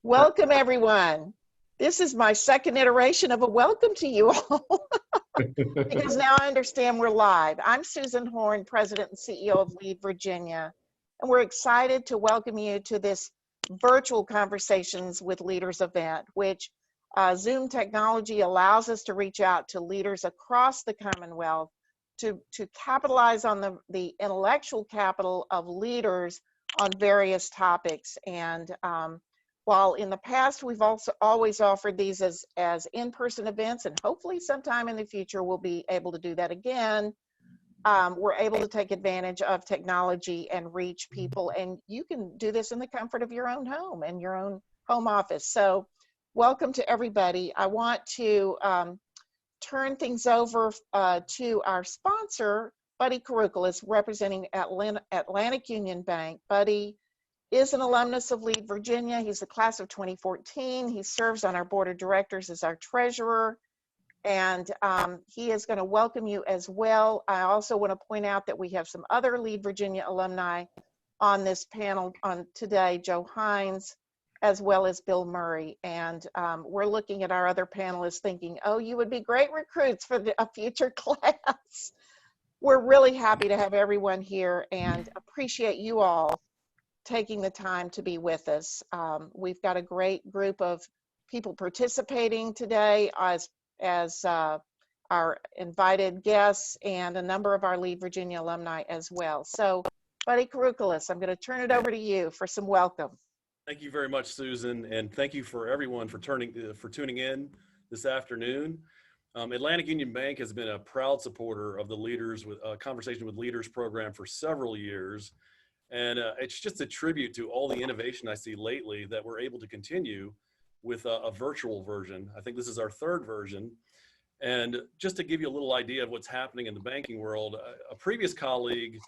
Welcome, everyone. This is my second iteration of a welcome to you all, because now I understand we're live. I'm Susan Horn, President and CEO of Lead Virginia, and we're excited to welcome you to this virtual Conversations with Leaders event, which Zoom technology allows us to reach out to leaders across the Commonwealth to capitalize on the intellectual capital of leaders on various topics. And while in the past we've also always offered these as in-person events, and hopefully sometime in the future we'll be able to do that again, we're able to take advantage of technology and reach people, and you can do this in the comfort of your own home and your own home office. So welcome to everybody. I want to turn things over to our sponsor, Buddy Karukalis, representing Atlantic Union Bank. Buddy is an alumnus of Lead Virginia. He's the class of 2014. He serves on our board of directors as our treasurer, and he is going to welcome you as well. I also want to point out that we have some other Lead Virginia alumni on this panel on today, Joe Hines, as well as Bill Murray. And we're looking at our other panelists thinking, oh, you would be great recruits for a future class. We're really happy to have everyone here and appreciate you all taking the time to be with us. We've got a great group of people participating today as our invited guests and a number of our Lead Virginia alumni as well. So, Buddy Karukalis, I'm going to turn it over to you for some welcome. Thank you very much, Susan, and thank you for everyone for tuning in this afternoon. Atlantic Union Bank has been a proud supporter of the Leaders with Conversation with Leaders program for several years. And it's just a tribute to all the innovation I see lately that we're able to continue with a virtual version. I think this is our third version. And just to give you a little idea of what's happening in the banking world, a previous colleague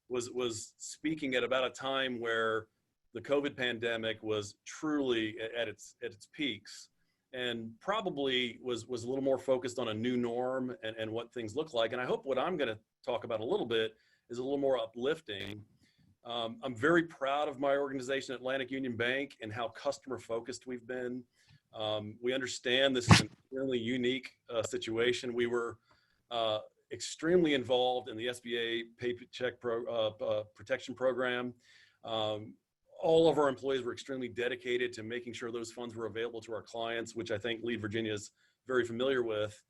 was speaking at about a time where the COVID pandemic was truly at its peaks, and probably was a little more focused on a new norm and what things look like. And I hope what I'm going to talk about a little bit is a little more uplifting. I'm very proud of my organization, Atlantic Union Bank, and how customer focused we've been. We understand this is a really unique situation. We were extremely involved in the SBA Paycheck Protection Program. All of our employees were extremely dedicated to making sure those funds were available to our clients, which I think Lead Virginia is very familiar with.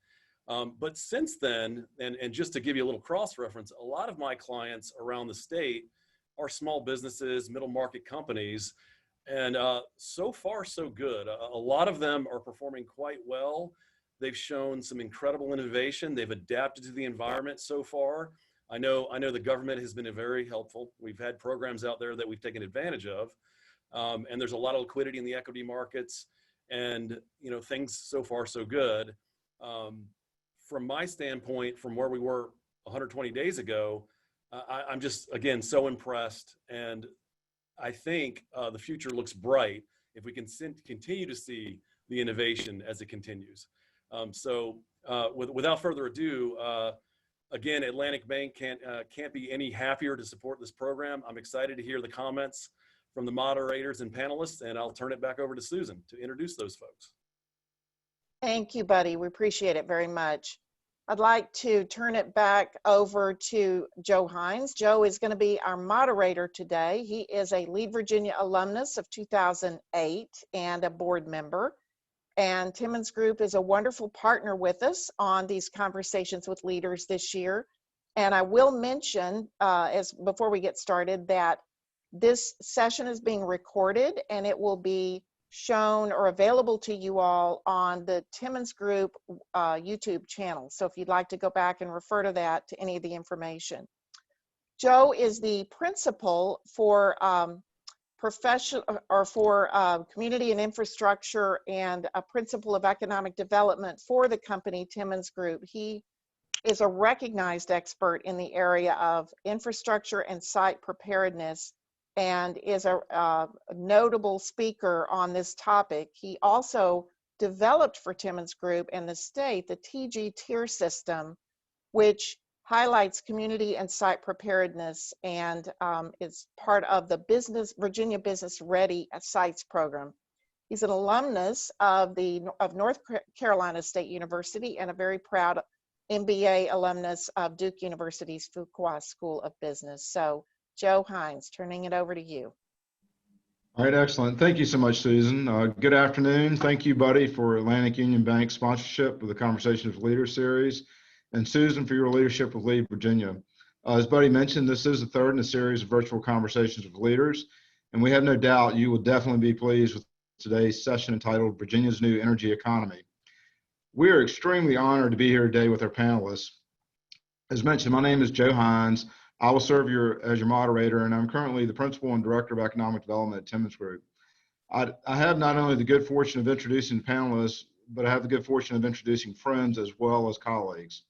But since then, and just to give you a little cross-reference, a lot of my clients around the state are small businesses, middle market companies, and so far so good. A lot of them are performing quite well. They've shown some incredible innovation. They've adapted to the environment so far. I know the government has been very helpful. We've had programs out there that we've taken advantage of, and there's a lot of liquidity in the equity markets, and things so far so good. From my standpoint, from where we were 120 days ago, I'm just, again, so impressed, and I think the future looks bright if we can continue to see the innovation as it continues. Without further ado, again, Atlantic Bank can't be any happier to support this program. I'm excited to hear the comments from the moderators and panelists, and I'll turn it back over to Susan to introduce those folks. Thank you, Buddy. We appreciate it very much. I'd like to turn it back over to Joe Hines. Joe is going to be our moderator today. He is a Lead Virginia alumnus of 2008 and a board member. And Timmons Group is a wonderful partner with us on these Conversations with Leaders this year. And I will mention, before we get started, that this session is being recorded and it will be shown or available to you all on the Timmons Group YouTube channel. So if you'd like to go back and refer to that, to any of the information. Joe is the principal for community and infrastructure, and a principal of economic development for the company Timmons Group. He is a recognized expert in the area of infrastructure and site preparedness, and is a notable speaker on this topic. He also developed for Timmons Group and the state the TG tier system, which highlights community and site preparedness, and is part of the Virginia Business Ready Sites program. He's an alumnus of North Carolina State University and a very proud MBA alumnus of Duke University's Fuqua School of Business. So, Joe Hines, turning it over to you. All right, excellent. Thank you so much, Susan. Good afternoon. Thank you, Buddy, for Atlantic Union Bank sponsorship of the Conversations with Leaders series, and Susan for your leadership with Lead Virginia. As Buddy mentioned, this is the third in a series of virtual conversations with leaders, and we have no doubt you will definitely be pleased with today's session entitled Virginia's New Energy Economy. We are extremely honored to be here today with our panelists. As mentioned, my name is Joe Hines. I will serve as your moderator, and I'm currently the Principal and Director of Economic Development at Timmons Group. I have not only the good fortune of introducing panelists, but I have the good fortune of introducing friends as well as colleagues.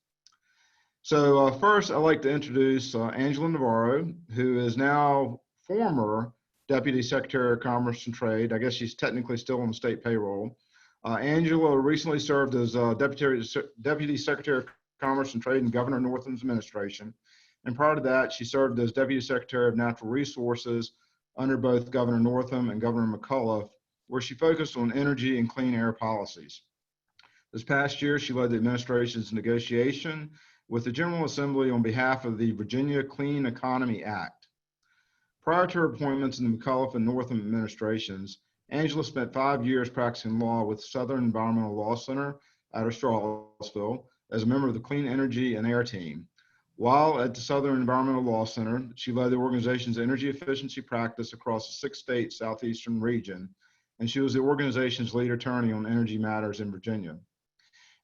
So first, I'd like to introduce Angela Navarro, who is now former Deputy Secretary of Commerce and Trade. I guess she's technically still on the state payroll. Angela recently served as Deputy Secretary of Commerce and Trade in Governor Northam's administration. And prior to that, she served as Deputy Secretary of Natural Resources under both Governor Northam and Governor McCullough, where she focused on energy and clean air policies. This past year, she led the administration's negotiation with the General Assembly on behalf of the Virginia Clean Economy Act. Prior to her appointments in the McCullough and Northam administrations, Angela spent 5 years practicing law with Southern Environmental Law Center out of Charlottesville as a member of the Clean Energy and Air team. While at the Southern Environmental Law Center, she led the organization's energy efficiency practice across the 6-state southeastern region, and she was the organization's lead attorney on energy matters in Virginia.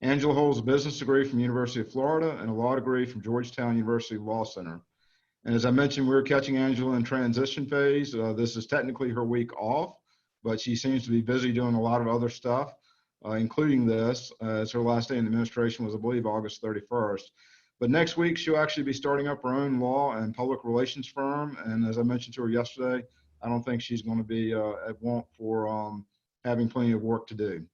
Angela holds a business degree from the University of Florida and a law degree from Georgetown University Law Center. And as I mentioned, we're catching Angela in transition phase. This is technically her week off, but she seems to be busy doing a lot of other stuff, including this, as her last day in the administration was, I believe, August 31st. But next week, she'll actually be starting up her own law and public relations firm. And as I mentioned to her yesterday, I don't think she's going to be at want for having plenty of work to do.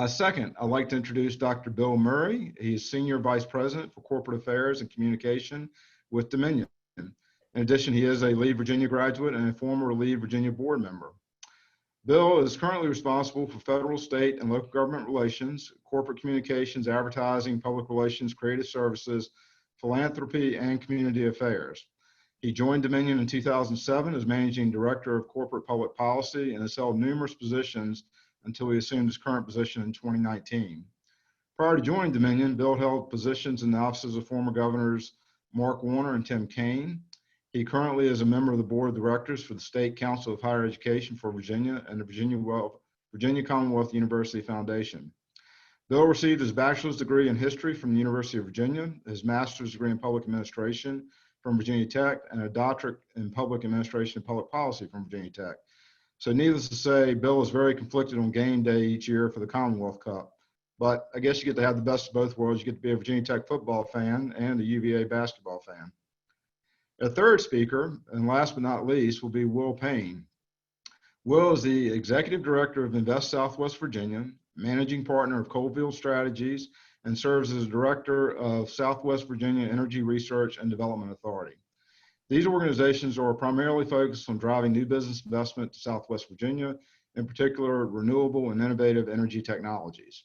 Second, I'd like to introduce Dr. Bill Murray. He's Senior Vice President for Corporate Affairs and Communication with Dominion. In addition, he is a Lead Virginia graduate and a former Lead Virginia board member. Bill is currently responsible for federal, state, and local government relations, corporate communications, advertising, public relations, creative services, philanthropy, and community affairs. He joined Dominion in 2007 as Managing Director of Corporate Public Policy and has held numerous positions until he assumed his current position in 2019. Prior to joining Dominion, Bill held positions in the offices of former governors Mark Warner and Tim Kaine. He currently is a member of the Board of Directors for the State Council of Higher Education for Virginia and the Virginia Commonwealth University Foundation. Bill received his bachelor's degree in history from the University of Virginia, his master's degree in public administration from Virginia Tech, and a doctorate in public administration and public policy from Virginia Tech. So needless to say, Bill is very conflicted on game day each year for the Commonwealth Cup. But I guess you get to have the best of both worlds. You get to be a Virginia Tech football fan and a UVA basketball fan. A third speaker, and last but not least, will be Will Payne. Will is the Executive Director of Invest Southwest Virginia, Managing Partner of Coalfield Strategies, and serves as Director of Southwest Virginia Energy Research and Development Authority. These organizations are primarily focused on driving new business investment to Southwest Virginia, in particular renewable and innovative energy technologies.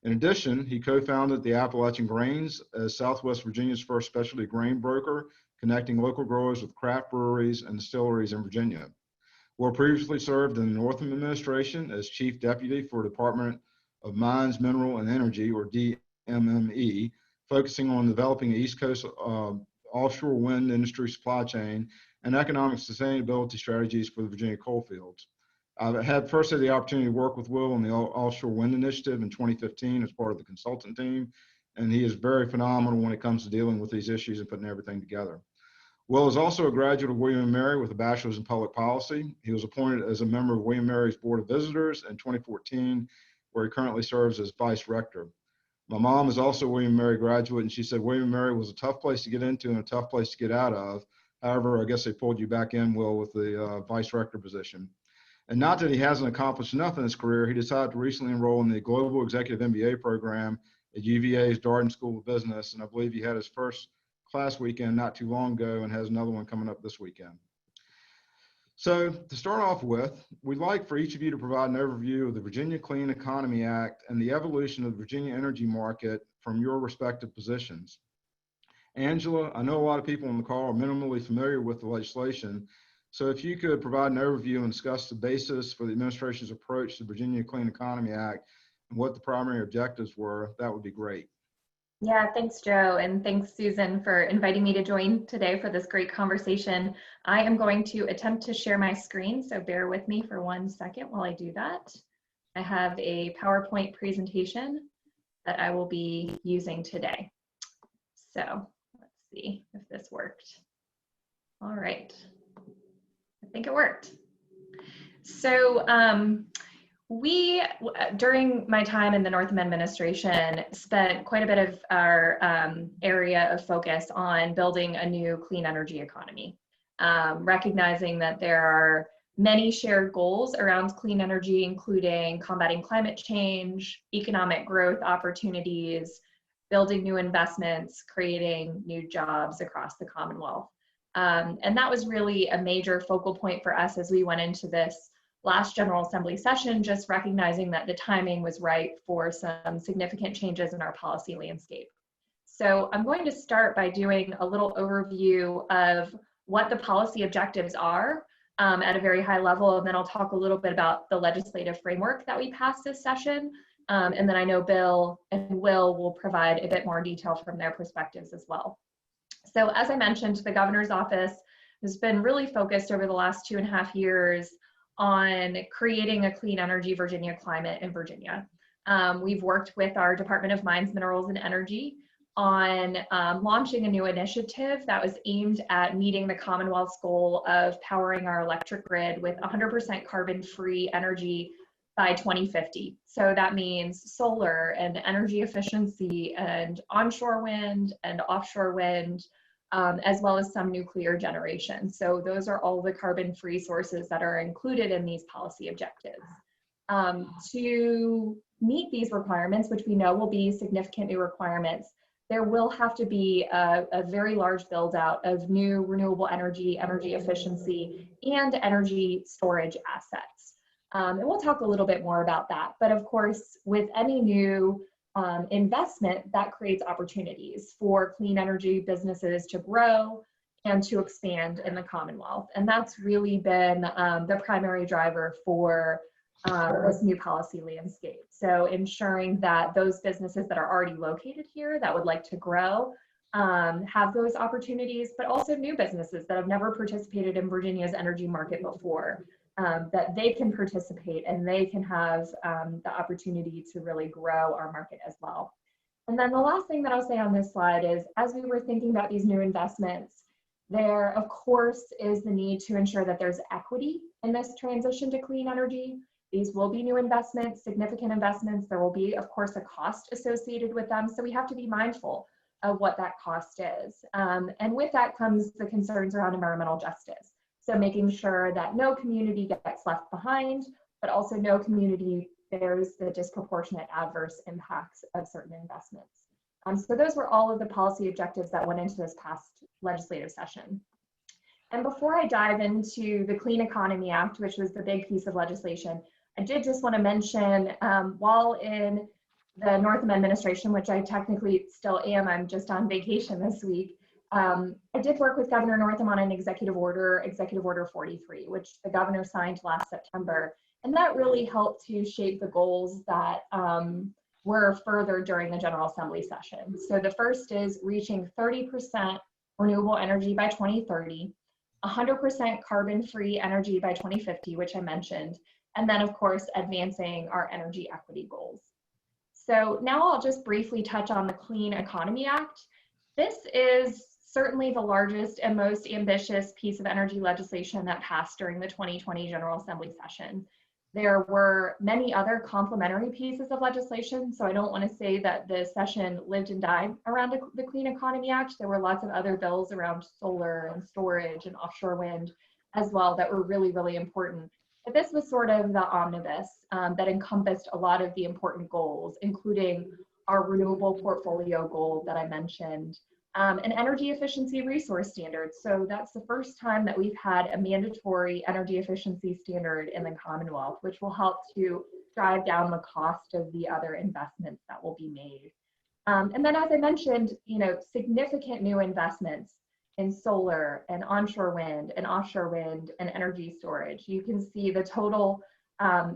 In addition, he co-founded the Appalachian Grains as Southwest Virginia's first specialty grain broker, connecting local growers with craft breweries and distilleries in Virginia. Will previously served in the Northam administration as Chief Deputy for Department of Mines, Mineral, and Energy, or DMME, focusing on developing the East Coast offshore wind industry supply chain and economic sustainability strategies for the Virginia coalfields. I've had the opportunity to work with Will on the offshore wind initiative in 2015 as part of the consultant team, and he is very phenomenal when it comes to dealing with these issues and putting everything together. Will is also a graduate of William & Mary with a bachelor's in public policy. He was appointed as a member of William & Mary's Board of Visitors in 2014, where he currently serves as vice rector. My mom is also a William & Mary graduate, and she said William & Mary was a tough place to get into and a tough place to get out of. However, I guess they pulled you back in, Will, with the vice rector position. And not that he hasn't accomplished enough in his career, he decided to recently enroll in the Global Executive MBA program at UVA's Darden School of Business, and I believe he had his first class weekend not too long ago and has another one coming up this weekend. So to start off with, we'd like for each of you to provide an overview of the Virginia Clean Economy Act and the evolution of the Virginia energy market from your respective positions. Angela, I know a lot of people on the call are minimally familiar with the legislation, so if you could provide an overview and discuss the basis for the administration's approach to the Virginia Clean Economy Act and what the primary objectives were, that would be great. Yeah, thanks, Joe, and thanks, Susan, for inviting me to join today for this great conversation. I am going to attempt to share my screen, so bear with me for 1 second while I do that. I have a PowerPoint presentation that I will be using today. So let's see if this worked. All right, I think it worked. So we, during my time in the Northam administration, spent quite a bit of our area of focus on building a new clean energy economy, recognizing that there are many shared goals around clean energy, including combating climate change, economic growth opportunities, building new investments, creating new jobs across the Commonwealth. And that was really a major focal point for us as we went into this last General Assembly session, just recognizing that the timing was right for some significant changes in our policy landscape. So I'm going to start by doing a little overview of what the policy objectives are at a very high level, and then I'll talk a little bit about the legislative framework that we passed this session. And then I know Bill and will provide a bit more detail from their perspectives as well. So as I mentioned, the governor's office has been really focused over the last 2.5 years on creating a clean energy Virginia climate in Virginia. We've worked with our Department of Mines, Minerals, and Energy on launching a new initiative that was aimed at meeting the Commonwealth's goal of powering our electric grid with 100% carbon-free energy by 2050. So that means solar and energy efficiency and onshore wind and offshore wind, as well as some nuclear generation. So those are all the carbon-free sources that are included in these policy objectives. To meet these requirements, which we know will be significant new requirements, there will have to be a very large build out of new renewable energy, energy efficiency, and energy storage assets. And we'll talk a little bit more about that. But of course, with any new investment, that creates opportunities for clean energy businesses to grow and to expand in the Commonwealth. And that's really been the primary driver for this new policy landscape. So ensuring that those businesses that are already located here that would like to grow have those opportunities, but also new businesses that have never participated in Virginia's energy market before, that they can participate and they can have the opportunity to really grow our market as well. And then the last thing that I'll say on this slide is, as we were thinking about these new investments, there of course is the need to ensure that there's equity in this transition to clean energy. These will be new investments, significant investments. There will be, of course, a cost associated with them. So we have to be mindful of what that cost is. And with that comes the concerns around environmental justice. So making sure that no community gets left behind, but also no community bears the disproportionate adverse impacts of certain investments. So those were all of the policy objectives that went into this past legislative session. And before I dive into the Clean Economy Act, which was the big piece of legislation, I did just want to mention, while in the Northam administration, which I technically still am, I'm just on vacation this week, I did work with Governor Northam on an Executive Order 43, which the governor signed last September. And that really helped to shape the goals that were further during the General Assembly session. So the first is reaching 30% renewable energy by 2030, 100% carbon-free energy by 2050, which I mentioned, and then of course, advancing our energy equity goals. So now I'll just briefly touch on the Clean Economy Act. This is certainly the largest and most ambitious piece of energy legislation that passed during the 2020 General Assembly session. There were many other complementary pieces of legislation, so I don't want to say that the session lived and died around the Clean Economy Act. There were lots of other bills around solar and storage and offshore wind as well that were really, really important. But this was sort of the omnibus that encompassed a lot of the important goals, including our renewable portfolio goal that I mentioned, An energy efficiency resource standard. So that's the first time that we've had a mandatory energy efficiency standard in the Commonwealth, which will help to drive down the cost of the other investments that will be made. And then, as I mentioned, significant new investments in solar and onshore wind and offshore wind and energy storage. You can see the total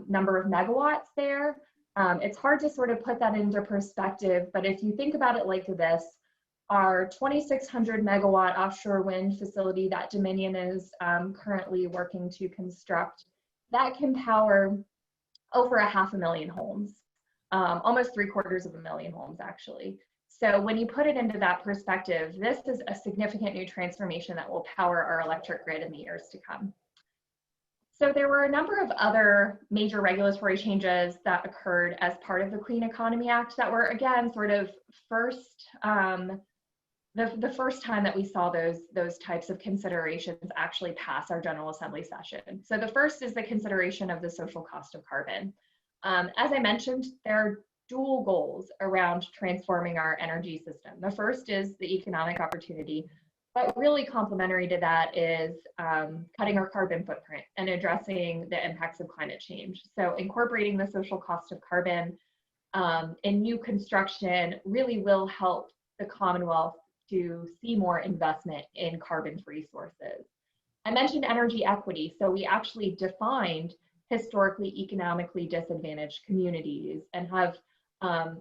number of megawatts there. It's hard to sort of put that into perspective, but if you think about it like this, our 2,600 megawatt offshore wind facility that Dominion is currently working to construct, that can power over 500,000 homes, almost 750,000 homes actually. So when you put it into that perspective, this is a significant new transformation that will power our electric grid in the years to come. So there were a number of other major regulatory changes that occurred as part of the Clean Economy Act that were, again, sort of first, the first time that we saw those types of considerations actually pass our General Assembly session. So the first is the consideration of the social cost of carbon. As I mentioned, there are dual goals around transforming our energy system. The first is the economic opportunity, but really complementary to that is cutting our carbon footprint and addressing the impacts of climate change. So incorporating the social cost of carbon in new construction really will help the Commonwealth to see more investment in carbon-free sources. I mentioned energy equity, so we actually defined historically economically disadvantaged communities and have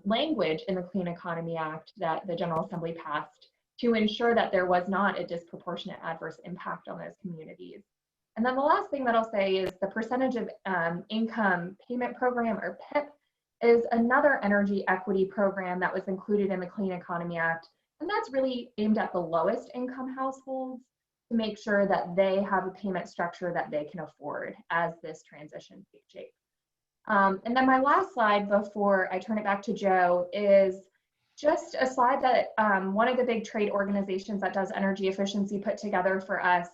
language in the Clean Economy Act that the General Assembly passed to ensure that there was not a disproportionate adverse impact on those communities. And then the last thing that I'll say is the percentage of income payment program, or PIP, is another energy equity program that was included in the Clean Economy Act. And that's really aimed at the lowest income households to make sure that they have a payment structure that they can afford as this transition takes shape. And then my last slide before I turn it back to Joe is just a slide that one of the big trade organizations that does energy efficiency put together for us.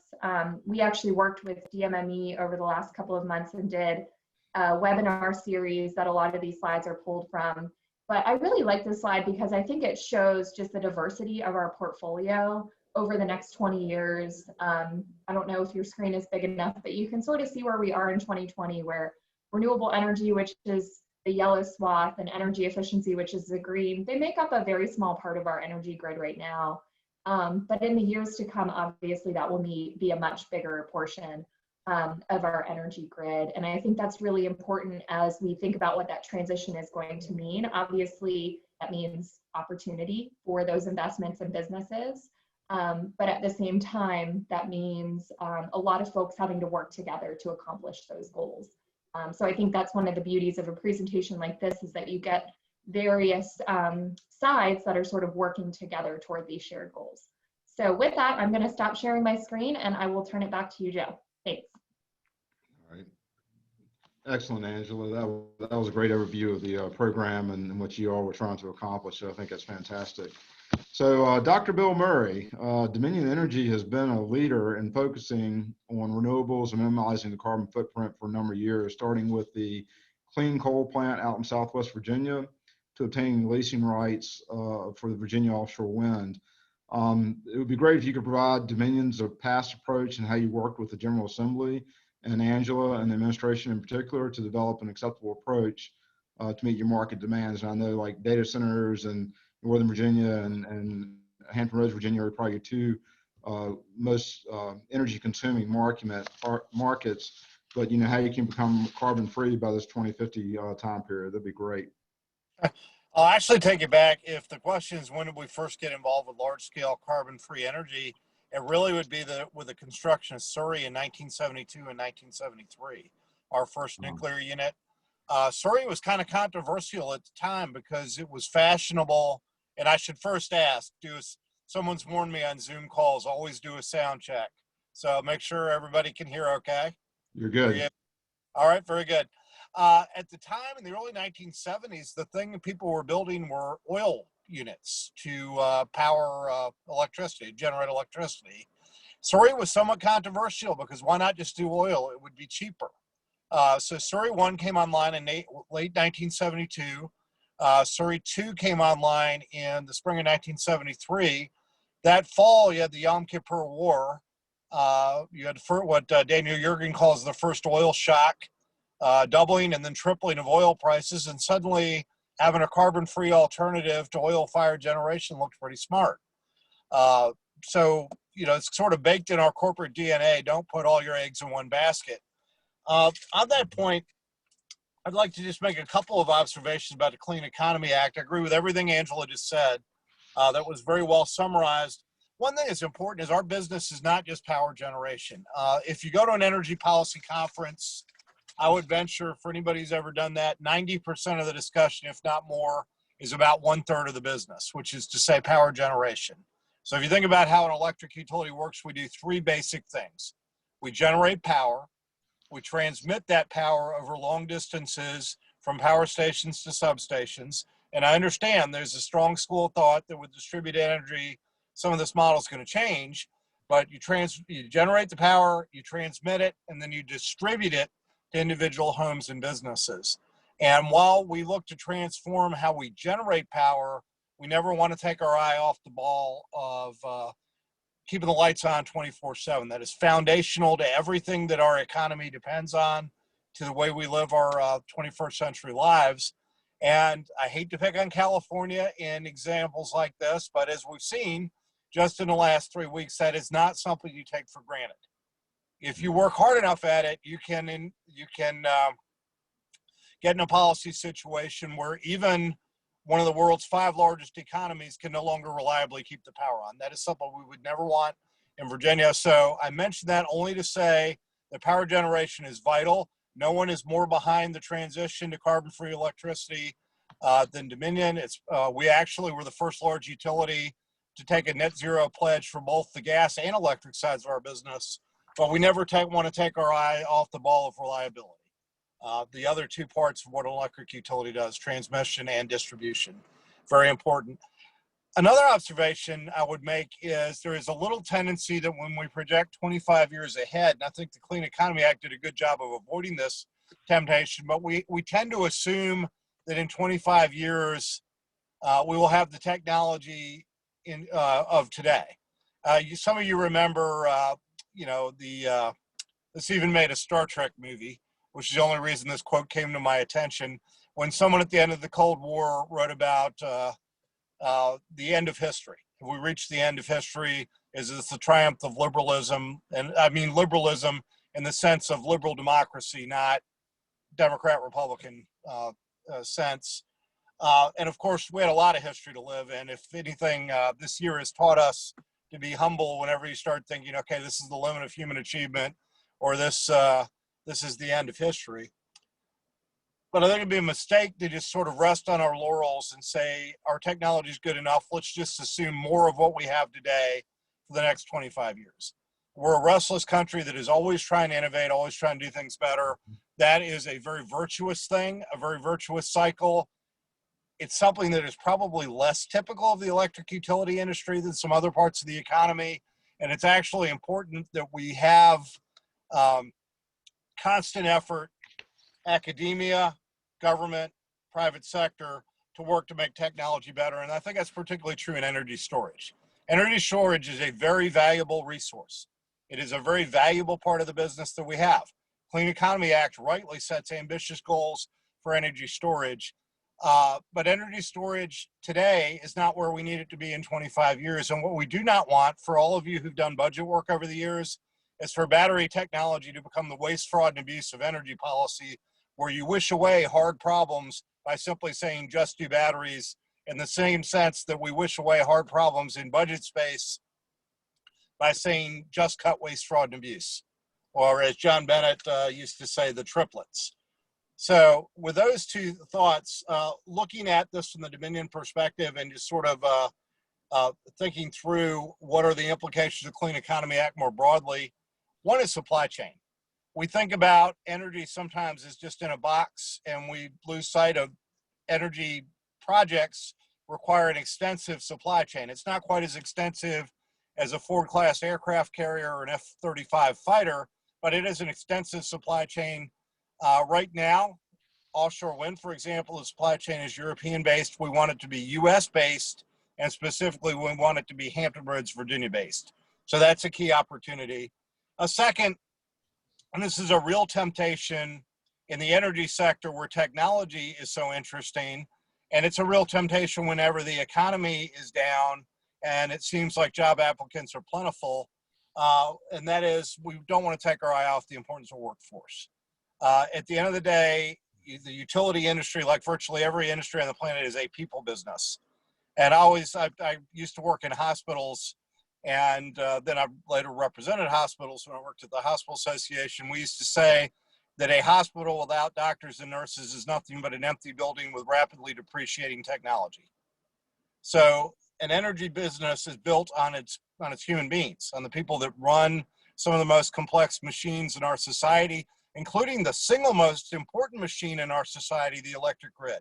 We actually worked with DMME over the last couple of months and did a webinar series that a lot of these slides are pulled from. But I really like this slide because I think it shows just the diversity of our portfolio over the next 20 years. I don't know if your screen is big enough, but you can sort of see where we are in 2020, where renewable energy, which is the yellow swath, and energy efficiency, which is the green, they make up a very small part of our energy grid right now. But in the years to come, obviously, that will be a much bigger portion of our energy grid. And I think that's really important as we think about what that transition is going to mean. Obviously, that means opportunity for those investments and businesses. But at the same time, that means a lot of folks having to work together to accomplish those goals. So I think that's one of the beauties of a presentation like this, is that you get various sides that are sort of working together toward these shared goals. So with that, I'm going to stop sharing my screen and I will turn it back to you, Joe. Thanks. All right. Excellent, Angela. That was a great overview of the program and what you all were trying to accomplish. So I think that's fantastic. So Dr. Bill Murray, Dominion Energy has been a leader in focusing on renewables and minimizing the carbon footprint for a number of years, starting with the clean coal plant out in Southwest Virginia to obtaining leasing rights for the Virginia offshore wind. It would be great if you could provide Dominion's past approach and how you worked with the General Assembly and Angela and the administration in particular to develop an acceptable approach to meet your market demands. And I know like data centers and Northern Virginia and Hampton Roads, Virginia are probably your two most energy consuming markets, but you know how you can become carbon free by this 2050 time period. That'd be great. I'll actually take it back. If the question is when did we first get involved with large scale carbon free energy, it really would be with the construction of Surrey in 1972 and 1973, our first nuclear unit. Surrey was kind of controversial at the time because it was fashionable. And I should first ask, someone's warned me on Zoom calls, always do a sound check. So make sure everybody can hear okay. You're good. All right, very good. At the time in the early 1970s, the thing that people were building were oil units to power electricity, generate electricity. Surrey was somewhat controversial because why not just do oil? It would be cheaper. So Surrey 1 came online in late 1972. Surrey 2 came online in the spring of 1973. That fall, you had the Yom Kippur War. You had what Daniel Yergin calls the first oil shock, doubling and then tripling of oil prices, and suddenly having a carbon-free alternative to oil-fired generation looked pretty smart. So, it's sort of baked in our corporate DNA. Don't put all your eggs in one basket. On that point, I'd like to just make a couple of observations about the Clean Economy Act. I agree with everything Angela just said. That was very well summarized. One thing that's important is our business is not just power generation. If you go to an energy policy conference, I would venture, for anybody who's ever done that, 90% of the discussion, if not more, is about 1/3 of the business, which is to say power generation. So if you think about how an electric utility works, we do three basic things. We generate power, we transmit that power over long distances from power stations to substations. And I understand there's a strong school of thought that with distributed energy, some of this model is going to change, but you generate the power, you transmit it, and then you distribute it to individual homes and businesses. And while we look to transform how we generate power, we never want to take our eye off the ball of keeping the lights on 24/7. That is foundational to everything that our economy depends on, to the way we live our 21st century lives. And I hate to pick on California in examples like this, but as we've seen just in the last 3 weeks, that is not something you take for granted. If you work hard enough at it, you can get in a policy situation where even one of the world's 5 largest economies can no longer reliably keep the power on. That is something we would never want in Virginia. So I mentioned that only to say that power generation is vital. No one is more behind the transition to carbon-free electricity than Dominion. We actually were the first large utility to take a net zero pledge for both the gas and electric sides of our business, but we never want to take our eye off the ball of reliability. The other two parts of what an electric utility does, transmission and distribution, very important. Another observation I would make is there is a little tendency that when we project 25 years ahead, and I think the Clean Economy Act did a good job of avoiding this temptation, but we tend to assume that in 25 years, we will have the technology of today. Some of you remember, this even made a Star Trek movie, which is the only reason this quote came to my attention, when someone at the end of the Cold War wrote about the end of history. If we reach the end of history, is this the triumph of liberalism? And I mean liberalism in the sense of liberal democracy, not Democrat-Republican sense. And of course, we had a lot of history to live in. If anything, this year has taught us to be humble whenever you start thinking, okay, this is the limit of human achievement, or this is the end of history. But I think it'd be a mistake to just sort of rest on our laurels and say our technology is good enough. Let's just assume more of what we have today for the next 25 years. We're a restless country that is always trying to innovate, always trying to do things better. That is a very virtuous thing, a very virtuous cycle. It's something that is probably less typical of the electric utility industry than some other parts of the economy. And it's actually important that we have constant effort, academia, government, private sector, to work to make technology better. And I think that's particularly true in energy storage. Energy storage is a very valuable resource. It is a very valuable part of the business that we have. Clean Economy Act rightly sets ambitious goals for energy storage. But energy storage today is not where we need it to be in 25 years. And what we do not want, for all of you who've done budget work over the years, is for battery technology to become the waste, fraud, and abuse of energy policy, where you wish away hard problems by simply saying just do batteries, in the same sense that we wish away hard problems in budget space by saying just cut waste, fraud, and abuse, or as John Bennett used to say, the triplets. So with those two thoughts, looking at this from the Dominion perspective and just sort of thinking through what are the implications of the Clean Economy Act more broadly, one is supply chain. We think about energy sometimes as just in a box, and we lose sight of energy projects require an extensive supply chain. It's not quite as extensive as a Ford-class aircraft carrier or an F-35 fighter, but it is an extensive supply chain. Right now, offshore wind, for example, the supply chain is European-based. We want it to be US-based and specifically we want it to be Hampton Roads, Virginia based. So that's a key opportunity. A second, and this is a real temptation in the energy sector where technology is so interesting, and it's a real temptation whenever the economy is down and it seems like job applicants are plentiful, and that is we don't want to take our eye off the importance of workforce. At the end of the day, the utility industry, like virtually every industry on the planet, is a people business. And I used to work in hospitals, and then I later represented hospitals when I worked at the Hospital Association. We used to say that a hospital without doctors and nurses is nothing but an empty building with rapidly depreciating technology. So an energy business is built on its human beings, on the people that run some of the most complex machines in our society, including the single most important machine in our society, the electric grid.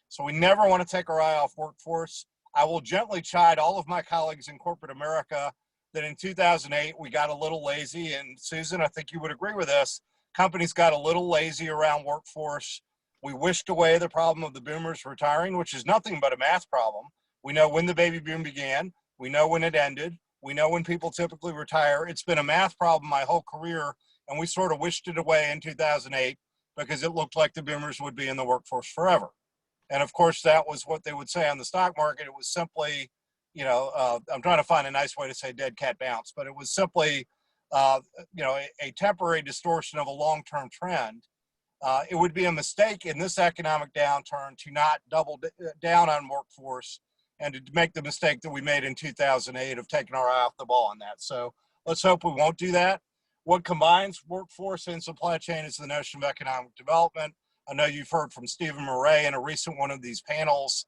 So we never want to take our eye off workforce. I will gently chide all of my colleagues in corporate America that in 2008, we got a little lazy. And Susan, I think you would agree with this. Companies got a little lazy around workforce. We wished away the problem of the boomers retiring, which is nothing but a math problem. We know when the baby boom began. We know when it ended. We know when people typically retire. It's been a math problem my whole career, and we sort of wished it away in 2008 because it looked like the boomers would be in the workforce forever. And of course, that was what they would say on the stock market. It was simply, I'm trying to find a nice way to say dead cat bounce, but it was simply, a temporary distortion of a long-term trend. It would be a mistake in this economic downturn to not double down on workforce and to make the mistake that we made in 2008 of taking our eye off the ball on that. So let's hope we won't do that. What combines workforce and supply chain is the notion of economic development. I know you've heard from Stephen Murray in a recent one of these panels.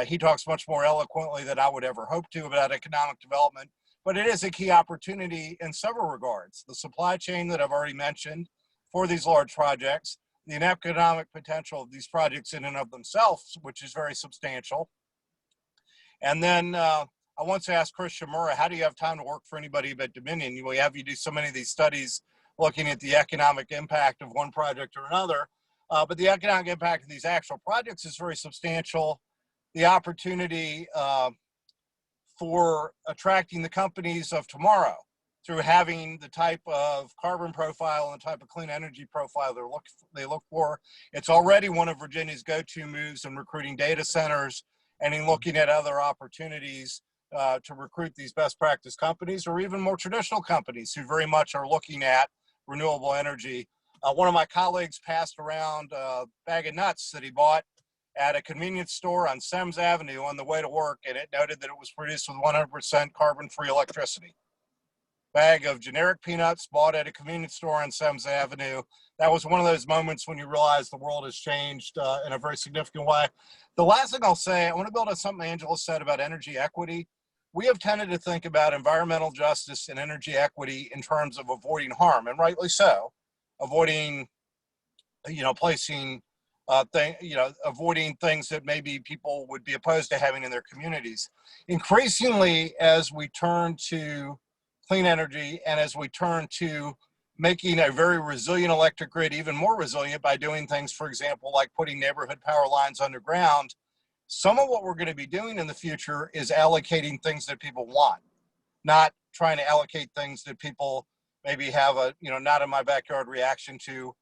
He talks much more eloquently than I would ever hope to about economic development, but it is a key opportunity in several regards. The supply chain that I've already mentioned for these large projects, the economic potential of these projects in and of themselves, which is very substantial. And then I once asked Christian Murray, how do you have time to work for anybody but Dominion? We have you do so many of these studies looking at the economic impact of one project or another. But the economic impact of these actual projects is very substantial. The opportunity for attracting the companies of tomorrow through having the type of carbon profile and the type of clean energy profile they look for. It's already one of Virginia's go-to moves in recruiting data centers and in looking at other opportunities to recruit these best practice companies or even more traditional companies who very much are looking at renewable energy. One of my colleagues passed around a bag of nuts that he bought at a convenience store on Semmes Avenue on the way to work, and it noted that it was produced with 100% carbon-free electricity. Bag of generic peanuts bought at a convenience store on Semmes Avenue. That was one of those moments when you realize the world has changed in a very significant way. The last thing I'll say, I want to build on something Angela said about energy equity. We have tended to think about environmental justice and energy equity in terms of avoiding harm, and rightly so. Avoiding, placing, avoiding things that maybe people would be opposed to having in their communities. Increasingly, as we turn to clean energy and as we turn to making a very resilient electric grid even more resilient by doing things, for example, like putting neighborhood power lines underground, some of what we're going to be doing in the future is allocating things that people want, not trying to allocate things that people maybe have a, not in my backyard reaction to.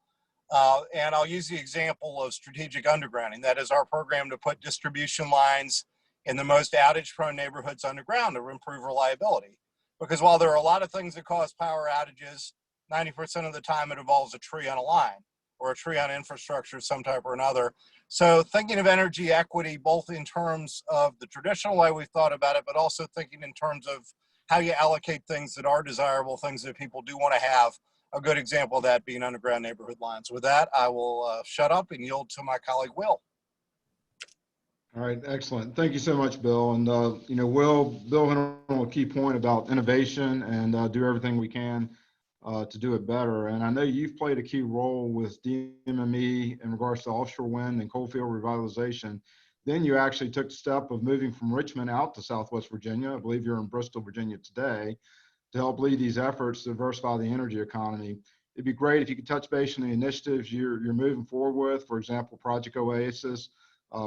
And I'll use the example of strategic undergrounding. That is our program to put distribution lines in the most outage-prone neighborhoods underground to improve reliability. Because while there are a lot of things that cause power outages, 90% of the time it involves a tree on a line or a tree on infrastructure of some type or another. So thinking of energy equity, both in terms of the traditional way we've thought about it, but also thinking in terms of how you allocate things that are desirable, things that people do want to have. A good example of that being underground neighborhood lines. With that, I will shut up and yield to my colleague, Will. All right, excellent. Thank you so much, Bill. And, Bill hit on a key point about innovation and do everything we can to do it better. And I know you've played a key role with DMME in regards to offshore wind and coalfield revitalization. Then you actually took the step of moving from Richmond out to Southwest Virginia. I believe you're in Bristol, Virginia today, to help lead these efforts to diversify the energy economy. It'd be great if you could touch base on the initiatives you're moving forward with, for example, Project Oasis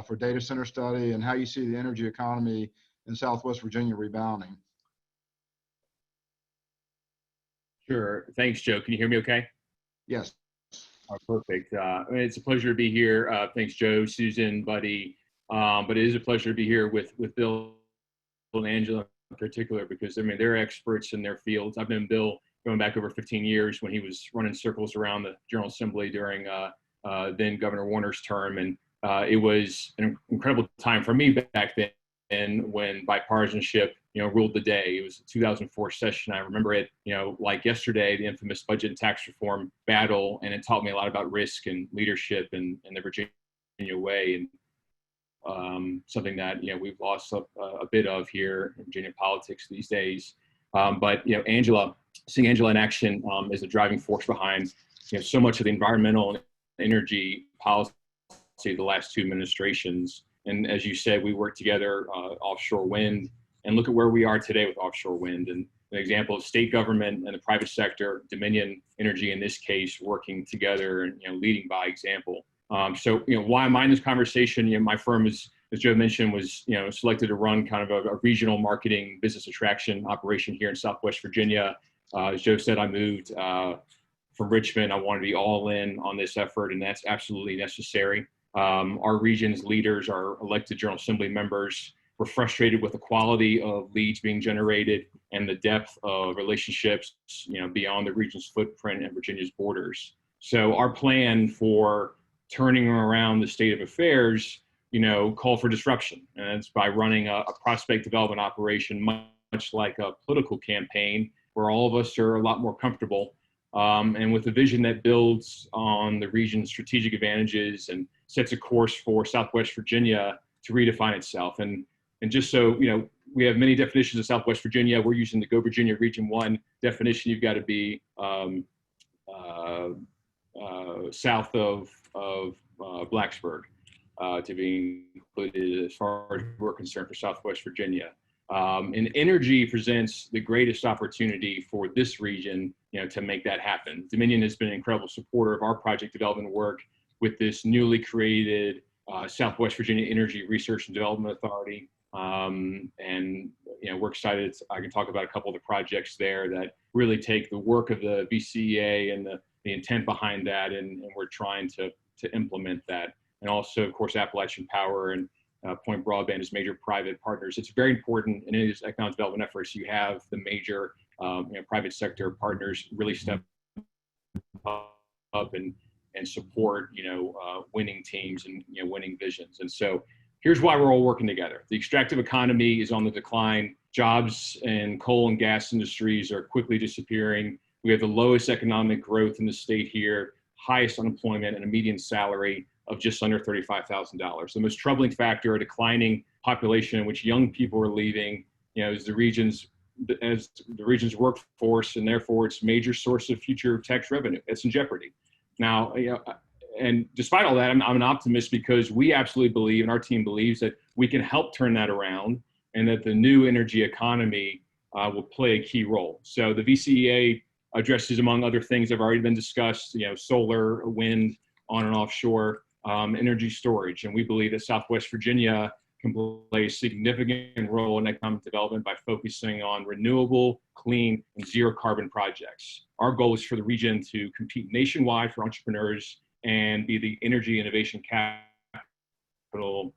for data center study, and how you see the energy economy and Southwest Virginia rebounding? Sure. Thanks, Joe. Can you hear me okay? Yes. Oh, perfect. It's a pleasure to be here. Thanks, Joe, Susan, Buddy. But it is a pleasure to be here with Bill and Angela in particular, because I mean, they're experts in their fields. I've known Bill going back over 15 years when he was running circles around the General Assembly during then Governor Warner's term. And it was an incredible time for me back then when bipartisanship, ruled the day. It was a 2004 session. I remember it, like yesterday, the infamous budget and tax reform battle. And it taught me a lot about risk and leadership and the Virginia way. And something that, we've lost a bit of here in Virginia politics these days. But, seeing Angela in action is a driving force behind, so much of the environmental and energy policy of the last two administrations. And as you said, we worked together offshore wind, and look at where we are today with offshore wind. And an example of state government and the private sector, Dominion Energy in this case, working together and leading by example. So why am I in this conversation? My firm is, as Joe mentioned, was selected to run kind of a regional marketing business attraction operation here in Southwest Virginia. As Joe said, I moved from Richmond. I want to be all in on this effort, and that's absolutely necessary. Our region's leaders, our elected General Assembly members, were frustrated with the quality of leads being generated and the depth of relationships, beyond the region's footprint and Virginia's borders. So our plan for turning around the state of affairs, call for disruption. And it's by running a prospect development operation, much like a political campaign, where all of us are a lot more comfortable, and with a vision that builds on the region's strategic advantages and sets a course for Southwest Virginia to redefine itself. And just so, we have many definitions of Southwest Virginia. We're using the Go Virginia Region 1 definition. You've got to be south of Blacksburg to be included as far as we're concerned for Southwest Virginia. And energy presents the greatest opportunity for this region, to make that happen. Dominion has been an incredible supporter of our project development work with this newly created Southwest Virginia Energy Research and Development Authority. And we're excited. I can talk about a couple of the projects there that really take the work of the VCEA and the intent behind that, and we're trying to implement that. And also, of course, Appalachian Power and Point Broadband as major private partners. It's very important in these economic development efforts. You have the major private sector partners really step up and support winning teams and winning visions. And so here's why we're all working together. The extractive economy is on the decline. Jobs in coal and gas industries are quickly disappearing. We have the lowest economic growth in the state here, highest unemployment, and a median salary of just under $35,000. The most troubling factor, a declining population in which young people are leaving, as the region's workforce, and therefore its major source of future tax revenue. It's in jeopardy. Now, and despite all that, I'm an optimist because we absolutely believe, and our team believes, that we can help turn that around, and that the new energy economy will play a key role. So the VCEA addresses, among other things that have already been discussed, solar, wind, on and offshore, energy storage. And we believe that Southwest Virginia can play a significant role in economic development by focusing on renewable, clean, and zero carbon projects. Our goal is for the region to compete nationwide for entrepreneurs and be the energy innovation capital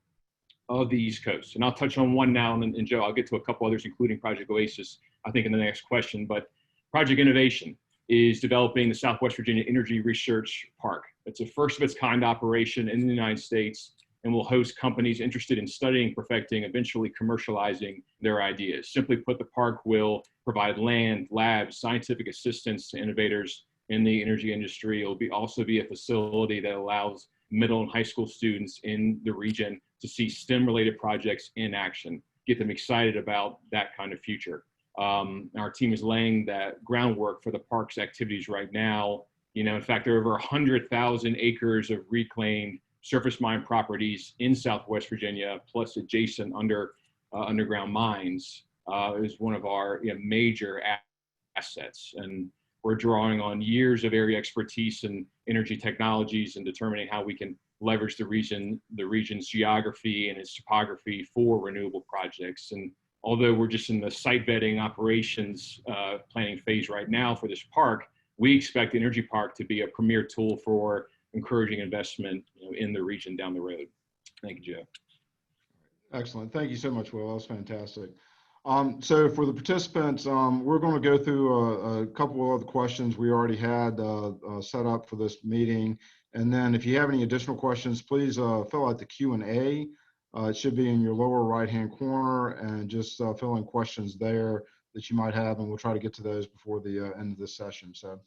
of the East Coast. And I'll touch on one now, and Joe, I'll get to a couple others, including Project Oasis, I think, in the next question. But Project Innovation is developing the Southwest Virginia Energy Research Park. It's a first of its kind operation in the United States, and will host companies interested in studying, perfecting, eventually commercializing their ideas. Simply put, the park will provide land, labs, scientific assistance to innovators in the energy industry. It will also be a facility that allows middle and high school students in the region to see STEM-related projects in action, get them excited about that kind of future. Our team is laying that groundwork for the park's activities right now. In fact, there are over 100,000 acres of reclaimed surface mine properties in Southwest Virginia, plus adjacent underground mines, is one of our major assets. And we're drawing on years of area expertise in energy technologies and determining how we can leverage the region's geography and its topography for renewable projects. And although we're just in the site vetting operations planning phase right now for this park, we expect the Energy Park to be a premier tool for encouraging investment, in the region down the road. Thank you, Joe. Excellent. Thank you so much, Will. That was fantastic. So for the participants, we're going to go through a couple of other questions we already had set up for this meeting. And then if you have any additional questions, please fill out the Q&A. It should be in your lower right-hand corner, and just fill in questions there that you might have, and we'll try to get to those before the end of this session. So,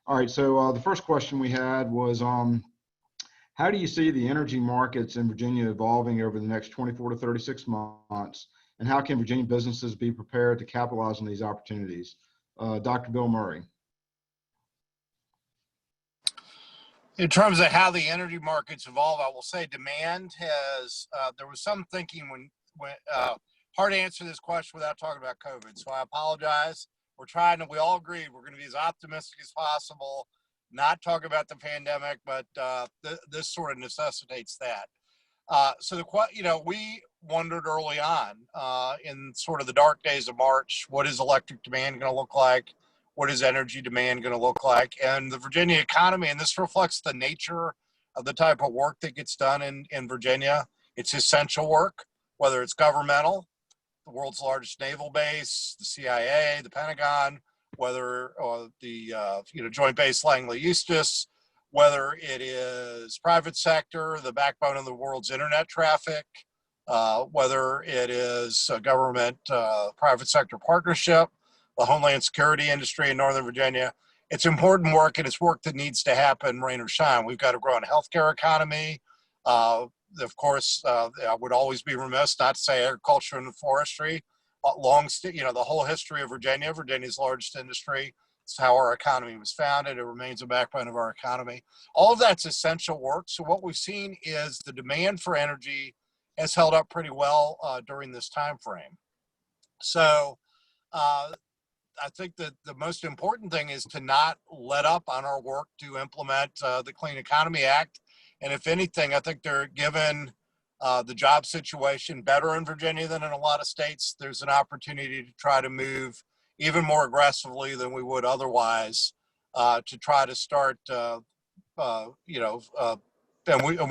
all right, so the first question we had was, how do you see the energy markets in Virginia evolving over the next 24 to 36 months? And how can Virginia businesses be prepared to capitalize on these opportunities? Dr. Bill Murray. In terms of how the energy markets evolve, I will say demand has, there was some thinking when hard to answer this question without talking about COVID. So I apologize. We're trying to, we all agreed we're going to be as optimistic as possible, not talk about the pandemic, but this sort of necessitates that. So we wondered early on in sort of the dark days of March, what is electric demand going to look like? What is energy demand going to look like? And the Virginia economy, and this reflects the nature of the type of work that gets done in Virginia. It's essential work, whether it's governmental, the world's largest naval base, the CIA, the Pentagon, whether the Joint Base Langley Eustis, whether it is private sector, the backbone of the world's internet traffic, whether it is a government private sector partnership, the homeland security industry in Northern Virginia. It's important work, and it's work that needs to happen, rain or shine. We've got a growing healthcare economy. Of course, I would always be remiss not to say agriculture and forestry. The whole history of Virginia, Virginia's largest industry. It's how our economy was founded. It remains a backbone of our economy. All of that's essential work. So what we've seen is the demand for energy has held up pretty well during this time frame. So I think that the most important thing is to not let up on our work to implement the Clean Economy Act. And if anything, I think they're given the job situation better in Virginia than in a lot of states. There's an opportunity to try to move even more aggressively than we would otherwise to try to start, and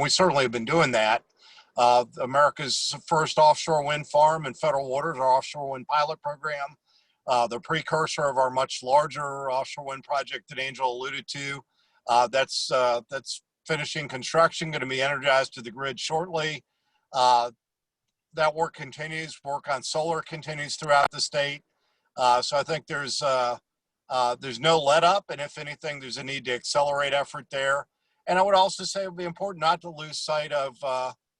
we certainly have been doing that. America's first offshore wind farm in federal waters, our offshore wind pilot program, the precursor of our much larger offshore wind project that Angel alluded to. That's finishing construction, going to be energized to the grid shortly. That work continues. Work on solar continues throughout the state. So I think there's no let up, and if anything, there's a need to accelerate effort there. And I would also say it would be important not to lose sight of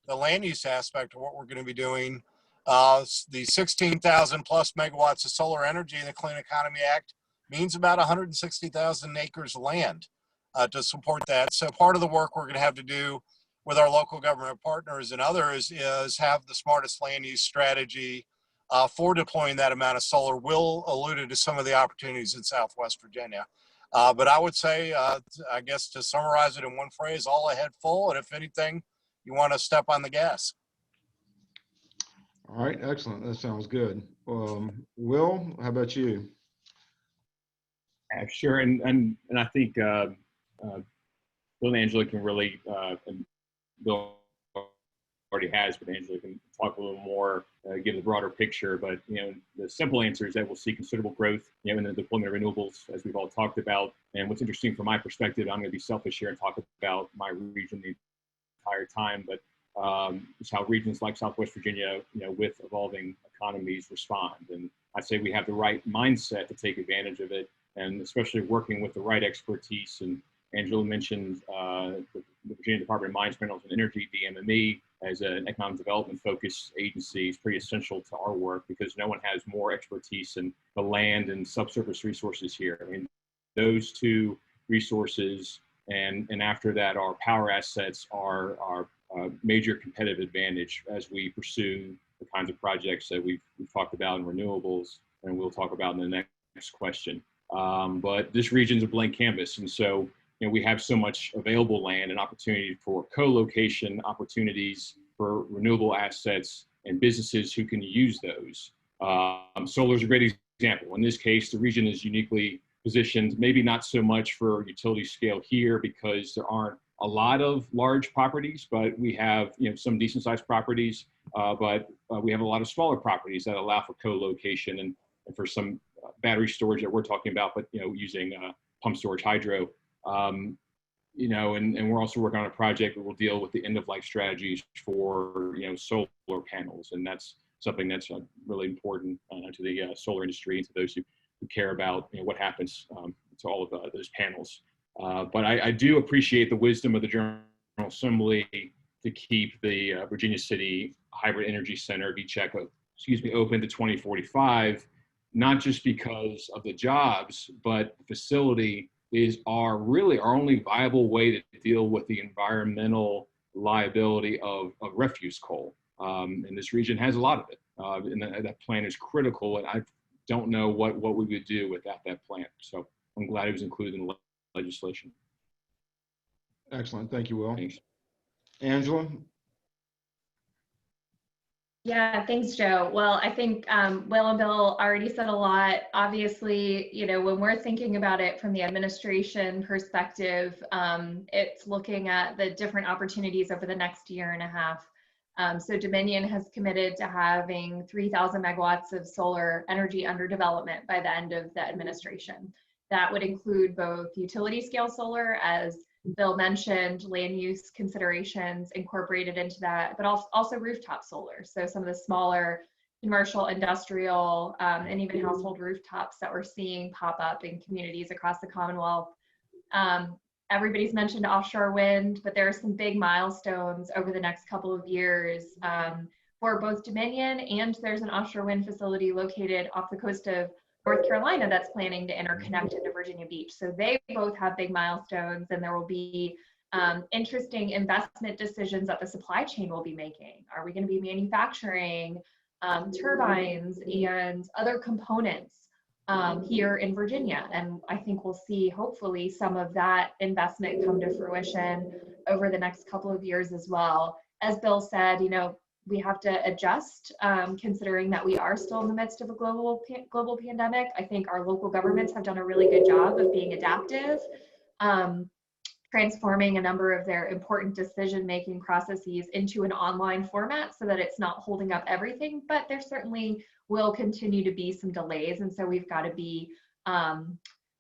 the land use aspect of what we're going to be doing. The 16,000 plus megawatts of solar energy in the Clean Economy Act means about 160,000 acres of land to support that. So part of the work we're going to have to do with our local government partners and others is have the smartest land use strategy for deploying that amount of solar. Will alluded to some of the opportunities in Southwest Virginia. But I would say, I guess to summarize it in one phrase, all ahead full, and if anything, you want to step on the gas. All right, excellent. That sounds good. Will, how about you? Sure, and I think Bill and Angela can really, and Bill already has, but Angela can talk a little more, give the broader picture. But the simple answer is that we'll see considerable growth, in the deployment of renewables, as we've all talked about. And what's interesting from my perspective, I'm going to be selfish here and talk about my region the entire time, but is how regions like Southwest Virginia, with evolving economies respond. And I say we have the right mindset to take advantage of it, and especially working with the right expertise. And Angela mentioned the Virginia Department of Mines, Minerals, and Energy, DMME, as an economic development focused agency is pretty essential to our work because no one has more expertise in the land and subsurface resources here. I mean, those two resources and after that, our power assets are our major competitive advantage as we pursue the kinds of projects that we've talked about in renewables, and we'll talk about in the next question. But this region's a blank canvas, and so we have so much available land and opportunity for co-location opportunities for renewable assets and businesses who can use those. Solar is a great example. In this case, the region is uniquely positioned, maybe not so much for utility scale here because there aren't a lot of large properties, but we have some decent sized properties, but we have a lot of smaller properties that allow for co-location and for some battery storage that we're talking about, but using pump storage hydro. And we're also working on a project that will deal with the end of life strategies for solar panels, and that's something that's really important to the solar industry and to those who care about what happens to all of those panels. But I do appreciate the wisdom of the General Assembly to keep the Virginia City Hybrid Energy Center, VCHEC, open to 2045, not just because of the jobs, but the facility is really our only viable way to deal with the environmental liability of refuse coal. And this region has a lot of it. And that plant is critical, and I don't know what we would do without that plant. So I'm glad it was included in the legislation. Excellent. Thank you, Will. Thanks. Angela? Yeah, thanks, Joe. Well, I think Will and Bill already said a lot. Obviously, when we're thinking about it from the administration perspective, it's looking at the different opportunities over the next year and a half. So Dominion has committed to having 3,000 megawatts of solar energy under development by the end of the administration. That would include both utility scale solar, as Bill mentioned, land use considerations incorporated into that, but also rooftop solar. So some of the smaller commercial, industrial, and even household rooftops that we're seeing pop up in communities across the Commonwealth. Everybody's mentioned offshore wind, but there are some big milestones over the next couple of years for both Dominion, and there's an offshore wind facility located off the coast of North Carolina that's planning to interconnect into Virginia Beach. So they both have big milestones, and there will be interesting investment decisions that the supply chain will be making. Are we going to be manufacturing turbines and other components here in Virginia? And I think we'll see hopefully some of that investment come to fruition over the next couple of years as well. As Bill said, we have to adjust, considering that we are still in the midst of a global pandemic. I think our local governments have done a really good job of being adaptive, transforming a number of their important decision-making processes into an online format so that it's not holding up everything, but there certainly will continue to be some delays. And so we've got to be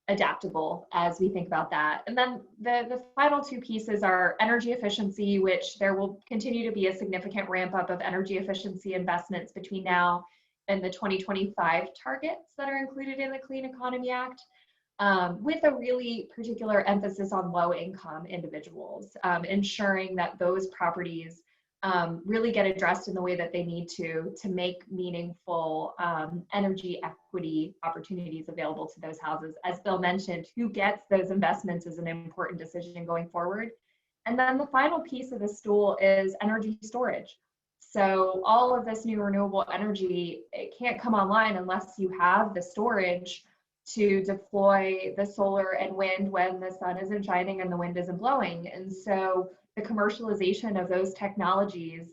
adaptable as we think about that. And then the final two pieces are energy efficiency, which there will continue to be a significant ramp up of energy efficiency investments between now and the 2025 targets that are included in the Clean Economy Act, with a really particular emphasis on low income individuals, ensuring that those properties really get addressed in the way that they need to make meaningful energy equity opportunities available to those houses. As Bill mentioned, who gets those investments is an important decision going forward. And then the final piece of the stool is energy storage. So all of this new renewable energy, it can't come online unless you have the storage to deploy the solar and wind when the sun isn't shining and the wind isn't blowing. And so the commercialization of those technologies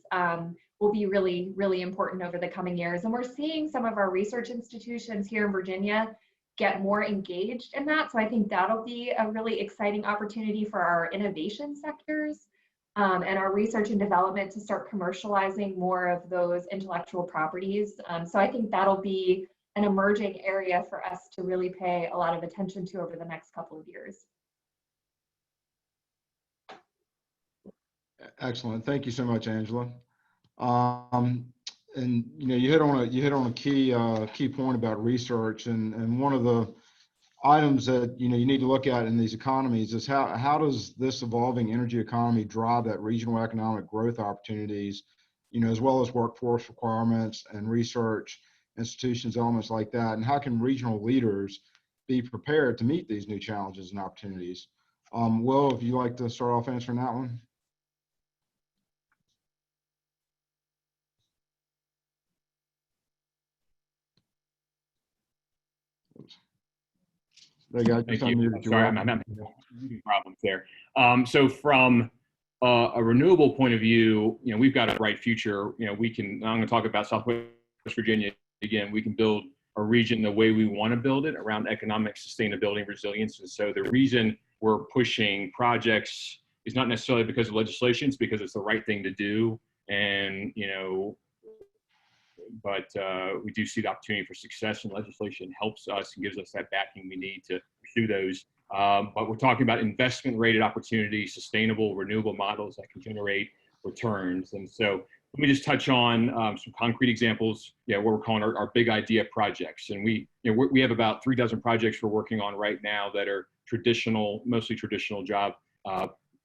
will be really, really important over the coming years. And we're seeing some of our research institutions here in Virginia get more engaged in that. So I think that'll be a really exciting opportunity for our innovation sectors and our research and development to start commercializing more of those intellectual properties. So I think that'll be an emerging area for us to really pay a lot of attention to over the next couple of years. Excellent. Thank you so much, Angela. And you hit on a key point about research, and one of the items that you need to look at in these economies is how does this evolving energy economy drive that regional economic growth opportunities, as well as workforce requirements and research institutions, elements like that, and how can regional leaders be prepared to meet these new challenges and opportunities? Will, if you'd like to start off answering that one. There you go. Thank Just you. unmuted you, Sorry, Will. I'm having problems there. So from a renewable point of view, we've got a bright future. I'm going to talk about Southwest Virginia again. We can build a region the way we want to build it around economic sustainability and resilience. And so the reason we're pushing projects is not necessarily because of legislation, it's because it's the right thing to do. And, but we do see the opportunity for success, and legislation helps us and gives us that backing we need to pursue those. But we're talking about investment rated opportunities, sustainable, renewable models that can generate returns. And so let me just touch on some concrete examples, what we're calling our big idea projects. And we have about 3 dozen projects we're working on right now that are mostly traditional job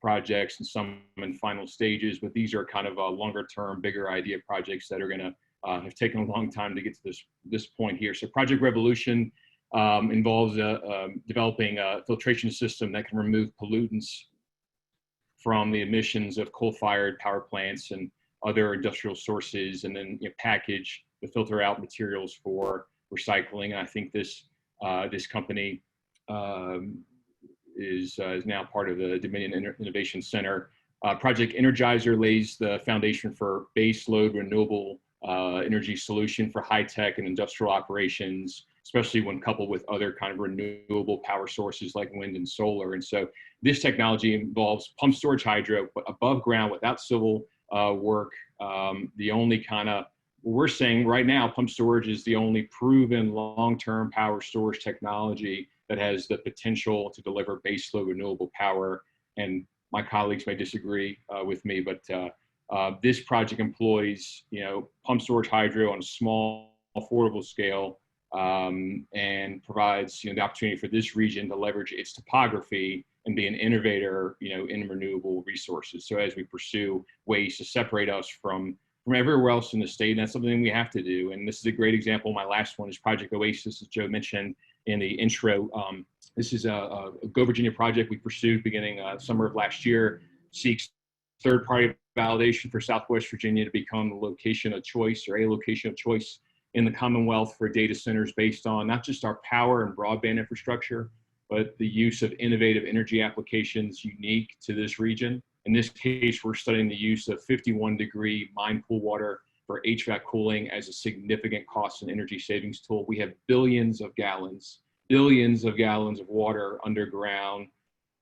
projects, and some in final stages, but these are kind of longer term, bigger idea projects that are going to have taken a long time to get to this point here. So Project Revolution involves developing a filtration system that can remove pollutants from the emissions of coal-fired power plants and other industrial sources, and then package the filter out materials for recycling. And I think this company is now part of the Dominion Innovation Center. Project Energizer lays the foundation for base load renewable energy solution for high tech and industrial operations, especially when coupled with other kind of renewable power sources like wind and solar. And so this technology involves pump storage hydro, but above ground without civil work. We're saying right now, pump storage is the only proven long-term power storage technology that has the potential to deliver baseload renewable power. And my colleagues may disagree with me, but this project employs, pump storage hydro on a small, affordable scale, and provides, the opportunity for this region to leverage its topography and be an innovator, in renewable resources. So as we pursue ways to separate us from everywhere else in the state, and that's something we have to do. And this is a great example. My last one is Project Oasis, as Joe mentioned in the intro. This is a Go Virginia project we pursued beginning summer of last year, seeks third-party validation for Southwest Virginia to become the location of choice, or a location of choice in the Commonwealth for data centers based on not just our power and broadband infrastructure, but the use of innovative energy applications unique to this region. In this case, we're studying the use of 51-degree mine pool water for HVAC cooling as a significant cost and energy savings tool. We have billions of gallons of water underground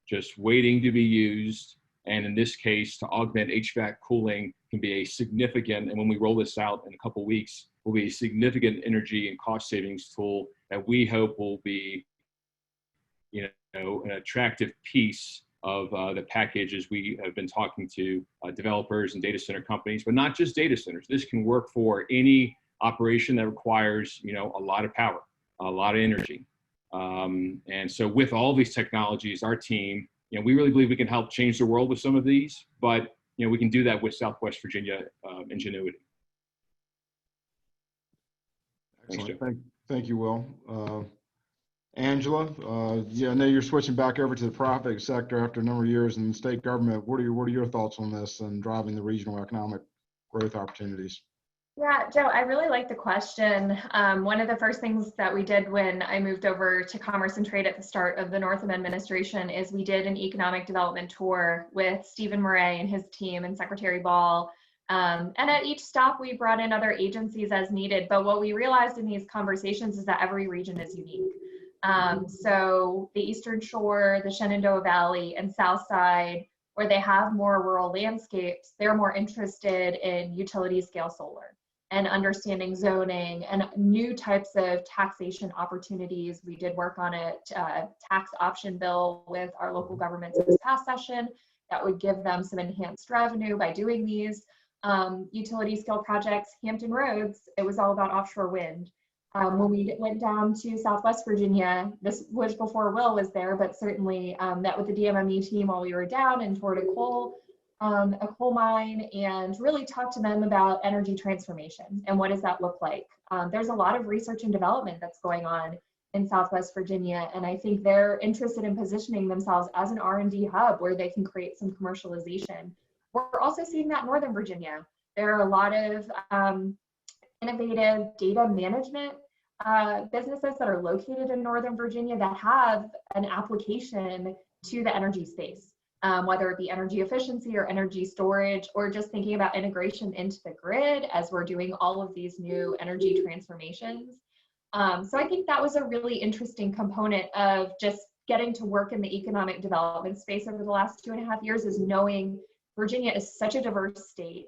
just waiting to be used. And in this case, to augment HVAC cooling can be a significant, and when we roll this out in a couple of weeks, will be a significant energy and cost savings tool that we hope will be, an attractive piece of the package as we have been talking to developers and data center companies, but not just data centers. This can work for any operation that requires, a lot of power, a lot of energy. And so with all these technologies, our team, we really believe we can help change the world with some of these, but we can do that with Southwest Virginia ingenuity. Excellent. Thank you, Will. Angela, I know you're switching back over to the private sector after a number of years in state government. What are your thoughts on this and driving the regional economic growth opportunities? Yeah, Joe, I really like the question. One of the first things that we did when I moved over to Commerce and Trade at the start of the Northam administration is we did an economic development tour with Stephen Murray and his team and Secretary Ball. And at each stop, we brought in other agencies as needed. But what we realized in these conversations is that every region is unique. So the Eastern Shore, the Shenandoah Valley, and South Side, where they have more rural landscapes, they're more interested in utility scale solar and understanding zoning and new types of taxation opportunities. We did work on a tax option bill with our local governments in this past session that would give them some enhanced revenue by doing these utility scale projects. Hampton Roads, it was all about offshore wind. When we went down to Southwest Virginia, this was before Will was there, but certainly met with the DMME team while we were down and toured a coal mine and really talked to them about energy transformation and what does that look like. There's a lot of research and development that's going on in Southwest Virginia, and I think they're interested in positioning themselves as an R&D hub where they can create some commercialization. We're also seeing that in Northern Virginia. There are a lot of innovative data management businesses that are located in Northern Virginia that have an application to the energy space, whether it be energy efficiency or energy storage, or just thinking about integration into the grid as we're doing all of these new energy transformations. So I think that was a really interesting component of just getting to work in the economic development space over the last 2.5 years, is knowing Virginia is such a diverse state.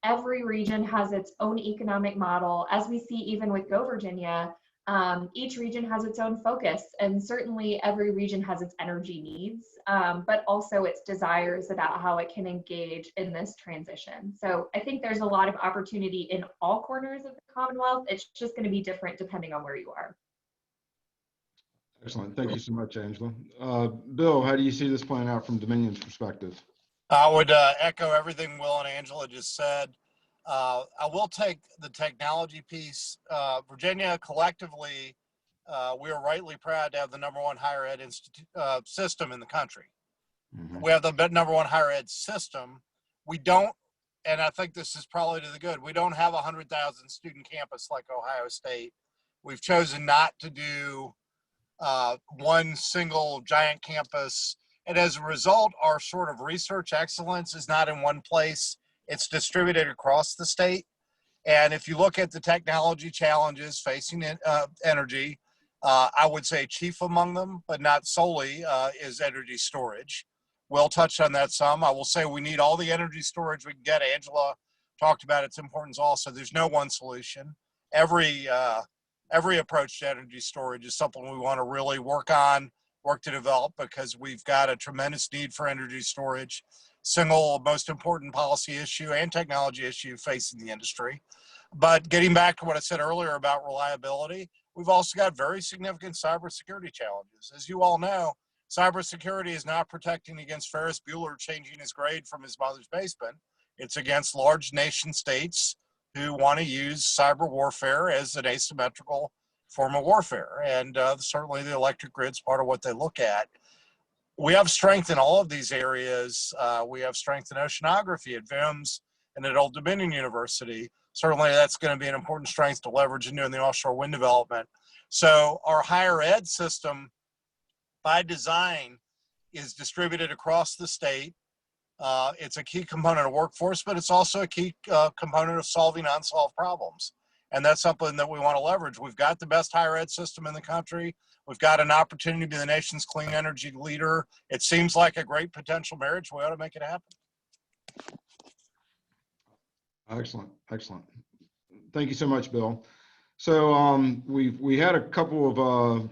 Every region has its own economic model. As we see even with Go Virginia, each region has its own focus, and certainly every region has its energy needs, but also its desires about how it can engage in this transition. So I think there's a lot of opportunity in all corners of the Commonwealth. It's just going to be different depending on where you are. Excellent. Thank you so much, Angela. Bill, how do you see this playing out from Dominion's perspective? I would echo everything Will and Angela just said. I will take the technology piece. Virginia, collectively, we are rightly proud to have the #1 higher ed system in the country. Mm-hmm. We have the #1 higher ed system. We don't, and I think this is probably to the good, we don't have a 100,000 student campus like Ohio State. We've chosen not to do one single giant campus. And as a result, our sort of research excellence is not in one place. It's distributed across the state. And if you look at the technology challenges facing energy, I would say chief among them, but not solely, is energy storage. Will touched on that some. I will say we need all the energy storage we can get. Angela talked about its importance also. There's no one solution. Every approach to energy storage is something we want to really work to develop, because we've got a tremendous need for energy storage, single most important policy issue and technology issue facing the industry. But getting back to what I said earlier about reliability, we've also got very significant cybersecurity challenges. As you all know, cybersecurity is not protecting against Ferris Bueller changing his grade from his mother's basement. It's against large nation states who want to use cyber warfare as an asymmetrical form of warfare. And certainly the electric grid's part of what they look at. We have strength in all of these areas. We have strength in oceanography at VIMS and at Old Dominion University. Certainly that's going to be an important strength to leverage in doing the offshore wind development. So our higher ed system, by design, is distributed across the state. It's a key component of workforce, but it's also a key component of solving unsolved problems. And that's something that we want to leverage. We've got the best higher ed system in the country. We've got an opportunity to be the nation's clean energy leader. It seems like a great potential marriage. We ought to make it happen. Excellent, excellent. Thank you so much, Bill. So we had a couple of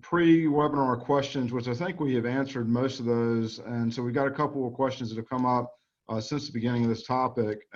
pre-webinar questions, which I think we have answered most of those. And so we got a couple of questions that have come up since the beginning of this topic.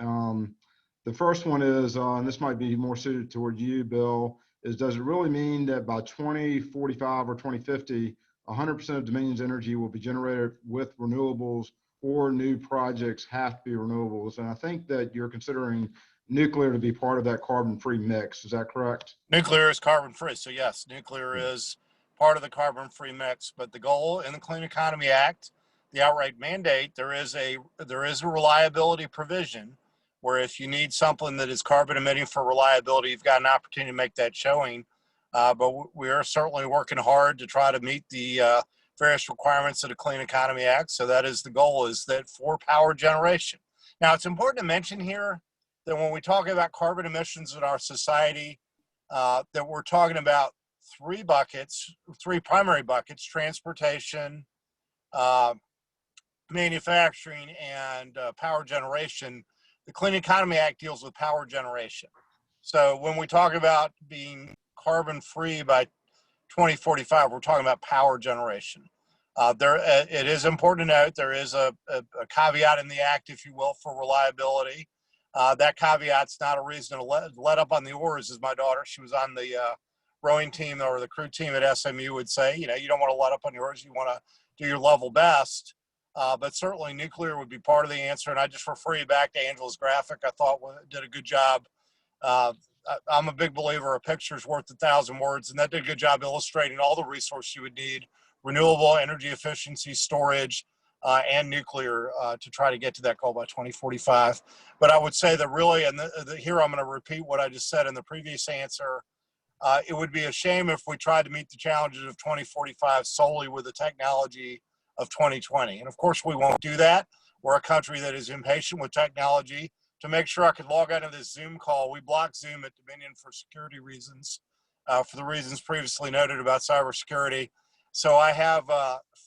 The first one is, and this might be more suited toward you, Bill, is does it really mean that by 2045 or 2050, 100% of Dominion's energy will be generated with renewables, or new projects have to be renewables? And I think that you're considering nuclear to be part of that carbon-free mix. Is that correct? Nuclear is carbon-free. So yes, nuclear is part of the carbon-free mix. But the goal in the Clean Economy Act, the outright mandate, there is a reliability provision where if you need something that is carbon emitting for reliability, you've got an opportunity to make that showing. But we are certainly working hard to try to meet the various requirements of the Clean Economy Act. So that is the goal, is that for power generation. Now, it's important to mention here that when we talk about carbon emissions in our society, that we're talking about three primary buckets: transportation, manufacturing, and power generation. The Clean Economy Act deals with power generation. So when we talk about being carbon-free by 2045, we're talking about power generation. It is important to note there is a caveat in the act, if you will, for reliability. That caveat's not a reason to let up on the oars, as my daughter, she was on the rowing team or the crew team at SMU, would say. You know, you don't want to let up on the oars, you want to do your level best. But certainly nuclear would be part of the answer. And I just refer you back to Angela's graphic. I thought did a good job. I'm a big believer a picture's worth 1,000 words, and that did a good job illustrating all the resources you would need: renewable energy efficiency, storage, and nuclear to try to get to that goal by 2045. But I would say that really, and here I'm going to repeat what I just said in the previous answer, it would be a shame if we tried to meet the challenges of 2045 solely with the technology of 2020. And of course, we won't do that. We're a country that is impatient with technology. To make sure I could log out of this Zoom call, we blocked Zoom at Dominion for security reasons, for the reasons previously noted about cybersecurity. So I have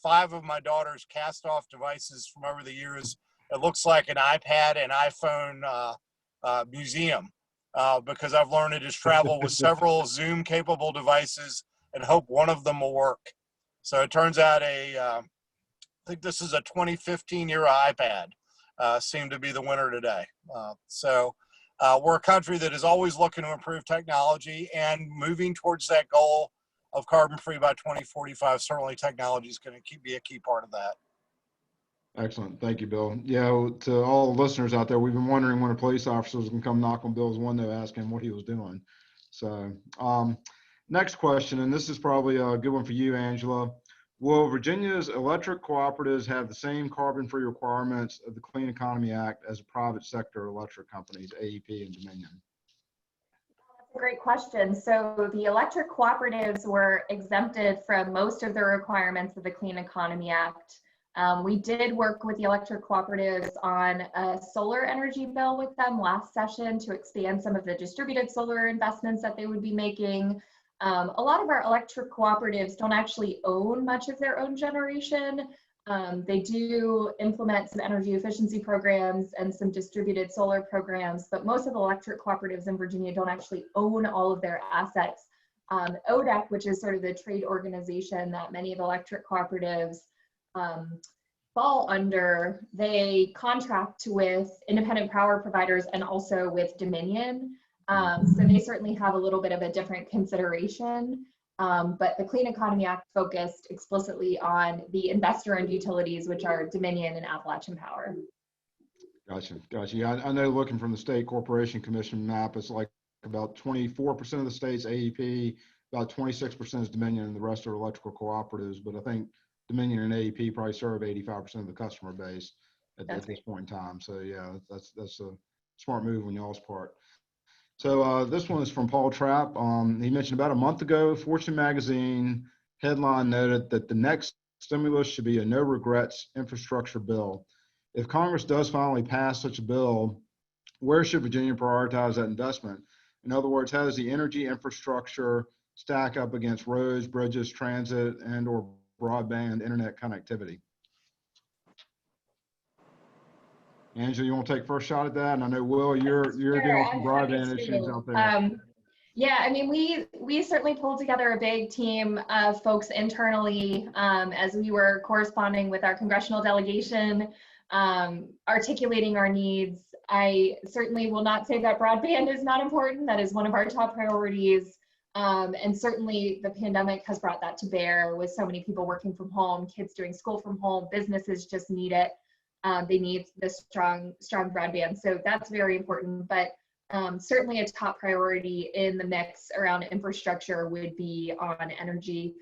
5 of my daughter's cast-off devices from over the years. It looks like an iPad and iPhone museum, because I've learned to just travel with several Zoom-capable devices and hope one of them will work. So it turns out I think this is a 2015 era iPad, seemed to be the winner today. We're a country that is always looking to improve technology and moving towards that goal of carbon-free by 2045. Certainly technology is going to be a key part of that. Excellent. Thank you, Bill. Yeah, to all the listeners out there, we've been wondering when a police officer was going to come knock on Bill's window asking him what he was doing. So next question, and this is probably a good one for you, Angela. Will Virginia's electric cooperatives have the same carbon-free requirements of the Clean Economy Act as private sector electric companies, AEP and Dominion? That's a great question. So the electric cooperatives were exempted from most of the requirements of the Clean Economy Act. We did work with the electric cooperatives on a solar energy bill with them last session to expand some of the distributed solar investments that they would be making. A lot of our electric cooperatives don't actually own much of their own generation. They do implement some energy efficiency programs and some distributed solar programs, but most of the electric cooperatives in Virginia don't actually own all of their assets. ODEC, which is sort of the trade organization that many of the electric cooperatives fall under, they contract with independent power providers and also with Dominion. So they certainly have a little bit of a different consideration, but the Clean Economy Act focused explicitly on the investor-owned utilities, which are Dominion and Appalachian Power. Gotcha. Yeah, I know looking from the State Corporation Commission map, it's like about 24% of the state's AEP, about 26% is Dominion, and the rest are electrical cooperatives. But I think Dominion and AEP probably serve 85% of the customer base at this point in time. So yeah, that's a smart move on y'all's part. So this one is from Paul Trapp. He mentioned about a month ago, Fortune magazine headline noted that the next stimulus should be a no regrets infrastructure bill. If Congress does finally pass such a bill, where should Virginia prioritize that investment? In other words, how does the energy infrastructure stack up against roads, bridges, transit, and or broadband internet connectivity? Angela, you want to take first shot at that? And I know, Will, you're dealing with some broadband issues out there. Yeah, I mean, we certainly pulled together a big team of folks internally as we were corresponding with our congressional delegation, articulating our needs. I certainly will not say that broadband is not important. That is one of our top priorities. And certainly the pandemic has brought that to bear with so many people working from home, kids doing school from home, businesses just need it. They need this strong broadband. So that's very important. But certainly a top priority in the mix around infrastructure would be on energy.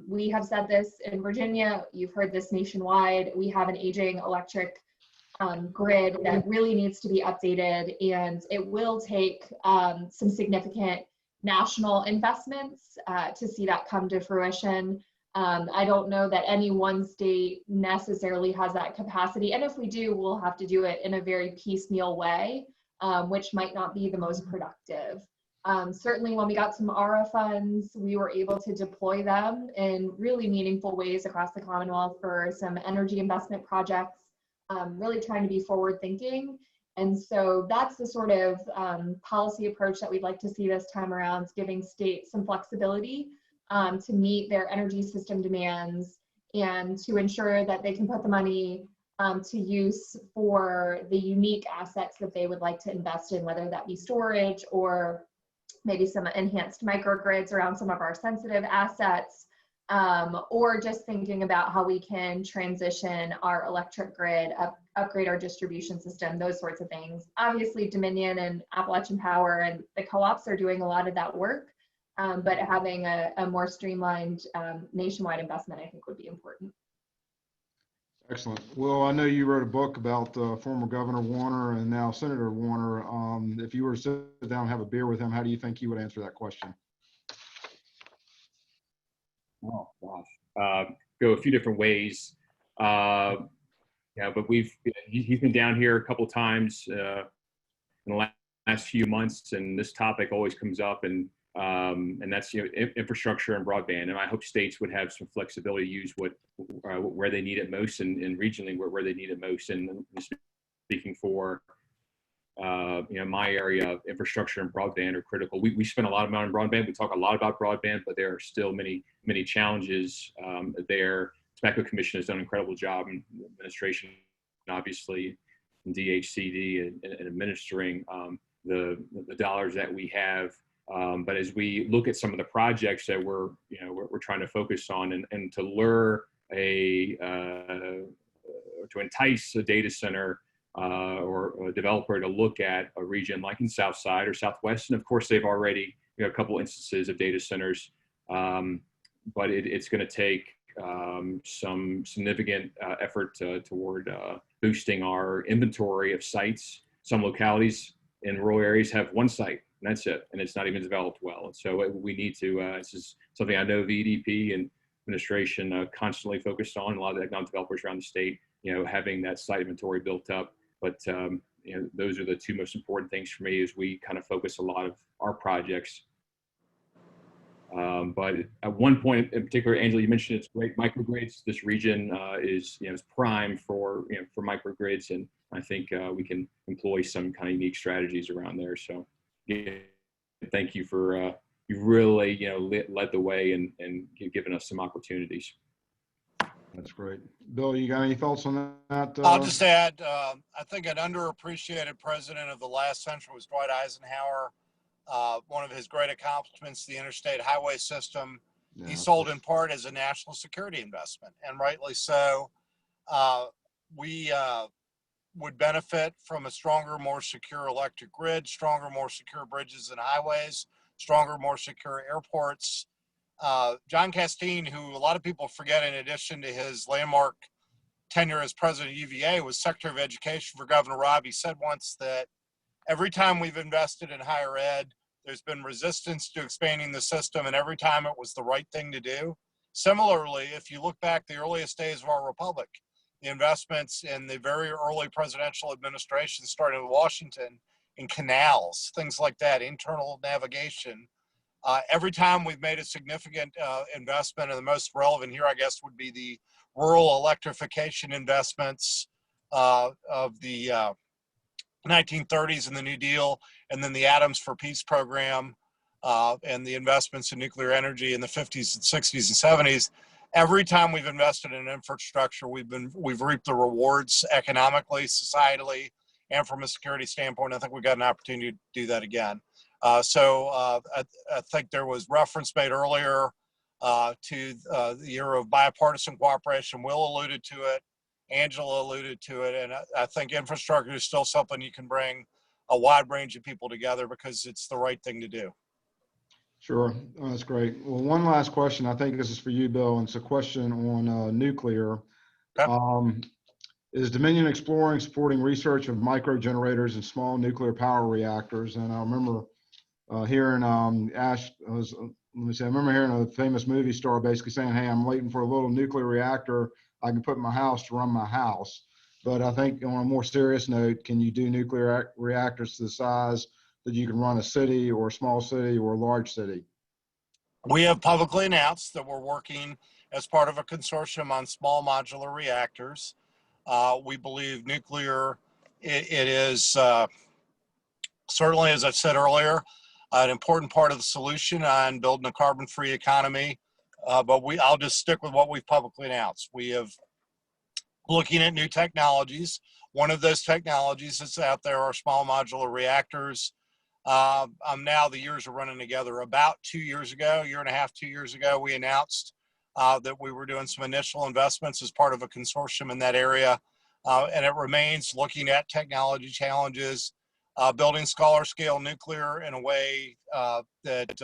We have said this in Virginia, you've heard this nationwide. We have an aging electric grid that really needs to be updated, and it will take some significant national investments to see that come to fruition. I don't know that any one state necessarily has that capacity, and if we do, we'll have to do it in a very piecemeal way, which might not be the most productive. Certainly when we got some ARA funds, we were able to deploy them in really meaningful ways across the Commonwealth for some energy investment projects, really trying to be forward thinking. And so that's the sort of policy approach that we'd like to see this time around, giving states some flexibility to meet their energy system demands and to ensure that they can put the money to use for the unique assets that they would like to invest in, whether that be storage or maybe some enhanced microgrids around some of our sensitive assets, or just thinking about how we can transition our electric grid, upgrade our distribution system, those sorts of things. Obviously, Dominion and Appalachian Power and the co-ops are doing a lot of that work, but having a more streamlined nationwide investment, I think, would be important. Excellent. Well, I know you wrote a book about former Governor Warner and now Senator Warner. If you were to sit down and have a beer with him, how do you think he would answer that question? oh gosh, go a few different ways. Yeah, but he's been down here a couple of times in the last few months, and this topic always comes up, and that's infrastructure and broadband. And I hope states would have some flexibility to use where they need it most, and regionally where they need it most. And speaking for my area, infrastructure and broadband are critical. We spend a lot of money on broadband. We talk a lot about broadband, but there are still many challenges there. Tobacco Commission has done an incredible job in administration, obviously, in DHCD and administering the dollars that we have. But as we look at some of the projects that we're trying to focus on, and to lure to entice a data center or a developer to look at a region like in Southside or Southwest, and of course they've already a couple instances of data centers, but it's going to take some significant effort toward boosting our inventory of sites. Some localities in rural areas have one site, and that's it, and it's not even developed well. And so we need to, this is something I know VDP and administration constantly focused on, a lot of the economic developers around the state, having that site inventory built up. But those are the two most important things for me as we kind of focus a lot of our projects. But at one point in particular, Angela, you mentioned it's great microgrids. This region is prime for microgrids, and I think we can employ some kind of unique strategies around there. So, thank you for you really led the way and given us some opportunities. That's great. Bill, you got any thoughts on that? I'll just add, I think an underappreciated president of the last century was Dwight Eisenhower. One of his great accomplishments, the interstate highway system, he sold in part as a national security investment, and rightly so. We would benefit from a stronger, more secure electric grid, stronger, more secure bridges and highways, stronger, more secure airports. John Castine, who a lot of people forget, in addition to his landmark tenure as president of UVA, was Secretary of Education for Governor Robbie, said once that every time we've invested in higher ed, there's been resistance to expanding the system, and every time it was the right thing to do. Similarly, if you look back the earliest days of our republic, the investments in the very early presidential administration, starting with Washington, in canals, things like that, internal navigation. Every time we've made a significant investment, and the most relevant here, I guess, would be the rural electrification investments of the 1930s and the New Deal, and then the Atoms for Peace program, and the investments in nuclear energy in the 50s and 60s and 70s. Every time we've invested in infrastructure, we've reaped the rewards economically, societally, and from a security standpoint. I think we've got an opportunity to do that again. So I think there was reference made earlier to the era of bipartisan cooperation. Will alluded to it. Angela alluded to it. And I think infrastructure is still something you can bring a wide range of people together because it's the right thing to do. Sure, that's great. Well, one last question. I think this is for you, Bill, and it's a question on nuclear. Okay. Is Dominion exploring supporting research of micro generators and small nuclear power reactors? And I remember hearing I remember hearing a famous movie star basically saying, "Hey, I'm waiting for a little nuclear reactor I can put in my house to run my house." But I think on a more serious note, can you do nuclear reactors to the size that you can run a city or a small city or a large city? We have publicly announced that we're working as part of a consortium on small modular reactors. We believe nuclear, it is certainly, as I've said earlier, an important part of the solution on building a carbon-free economy. But I'll just stick with what we've publicly announced. We have looking at new technologies. One of those technologies that's out there are small modular reactors. Now the years are running together. About 2 years ago, year and a half, 2 years ago, we announced that we were doing some initial investments as part of a consortium in that area. And it remains looking at technology challenges, building scholar scale nuclear in a way that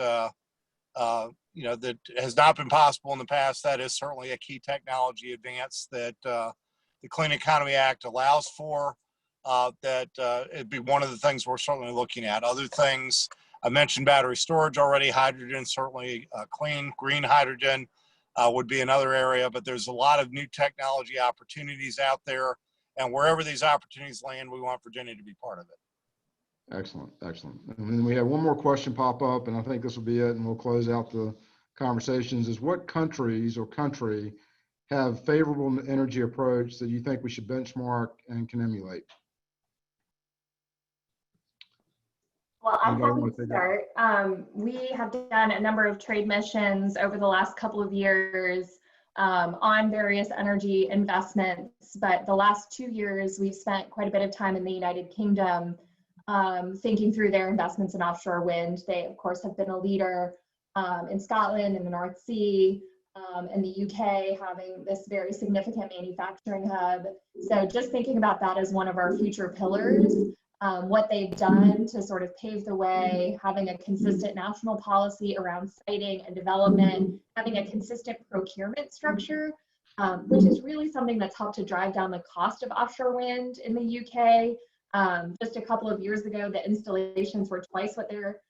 that has not been possible in the past. That is certainly a key technology advance that the Clean Economy Act allows for. It'd be one of the things we're certainly looking at. Other things, I mentioned battery storage already, hydrogen, certainly clean, green hydrogen. would be another area, but there's a lot of new technology opportunities out there. And wherever these opportunities land, we want Virginia to be part of it. Excellent, excellent. And then we have one more question pop up, and I think this will be it, and we'll close out the conversations. Is what countries or country have favorable energy approach that you think we should benchmark and can emulate? Well, I'm Anybody happy want to to take that? start. We have done a number of trade missions over the last couple of years on various energy investments, but the last 2 years we've spent quite a bit of time in the United Kingdom thinking through their investments in offshore wind. They, of course, have been a leader in Scotland and the North Sea, and the UK having this very significant manufacturing hub. So just thinking about that as one of our future pillars, what they've done to sort of pave the way, having a consistent national policy around siting and development, having a consistent procurement structure, which is really something that's helped to drive down the cost of offshore wind in the UK. Just a couple of years ago, the installations were twice what they're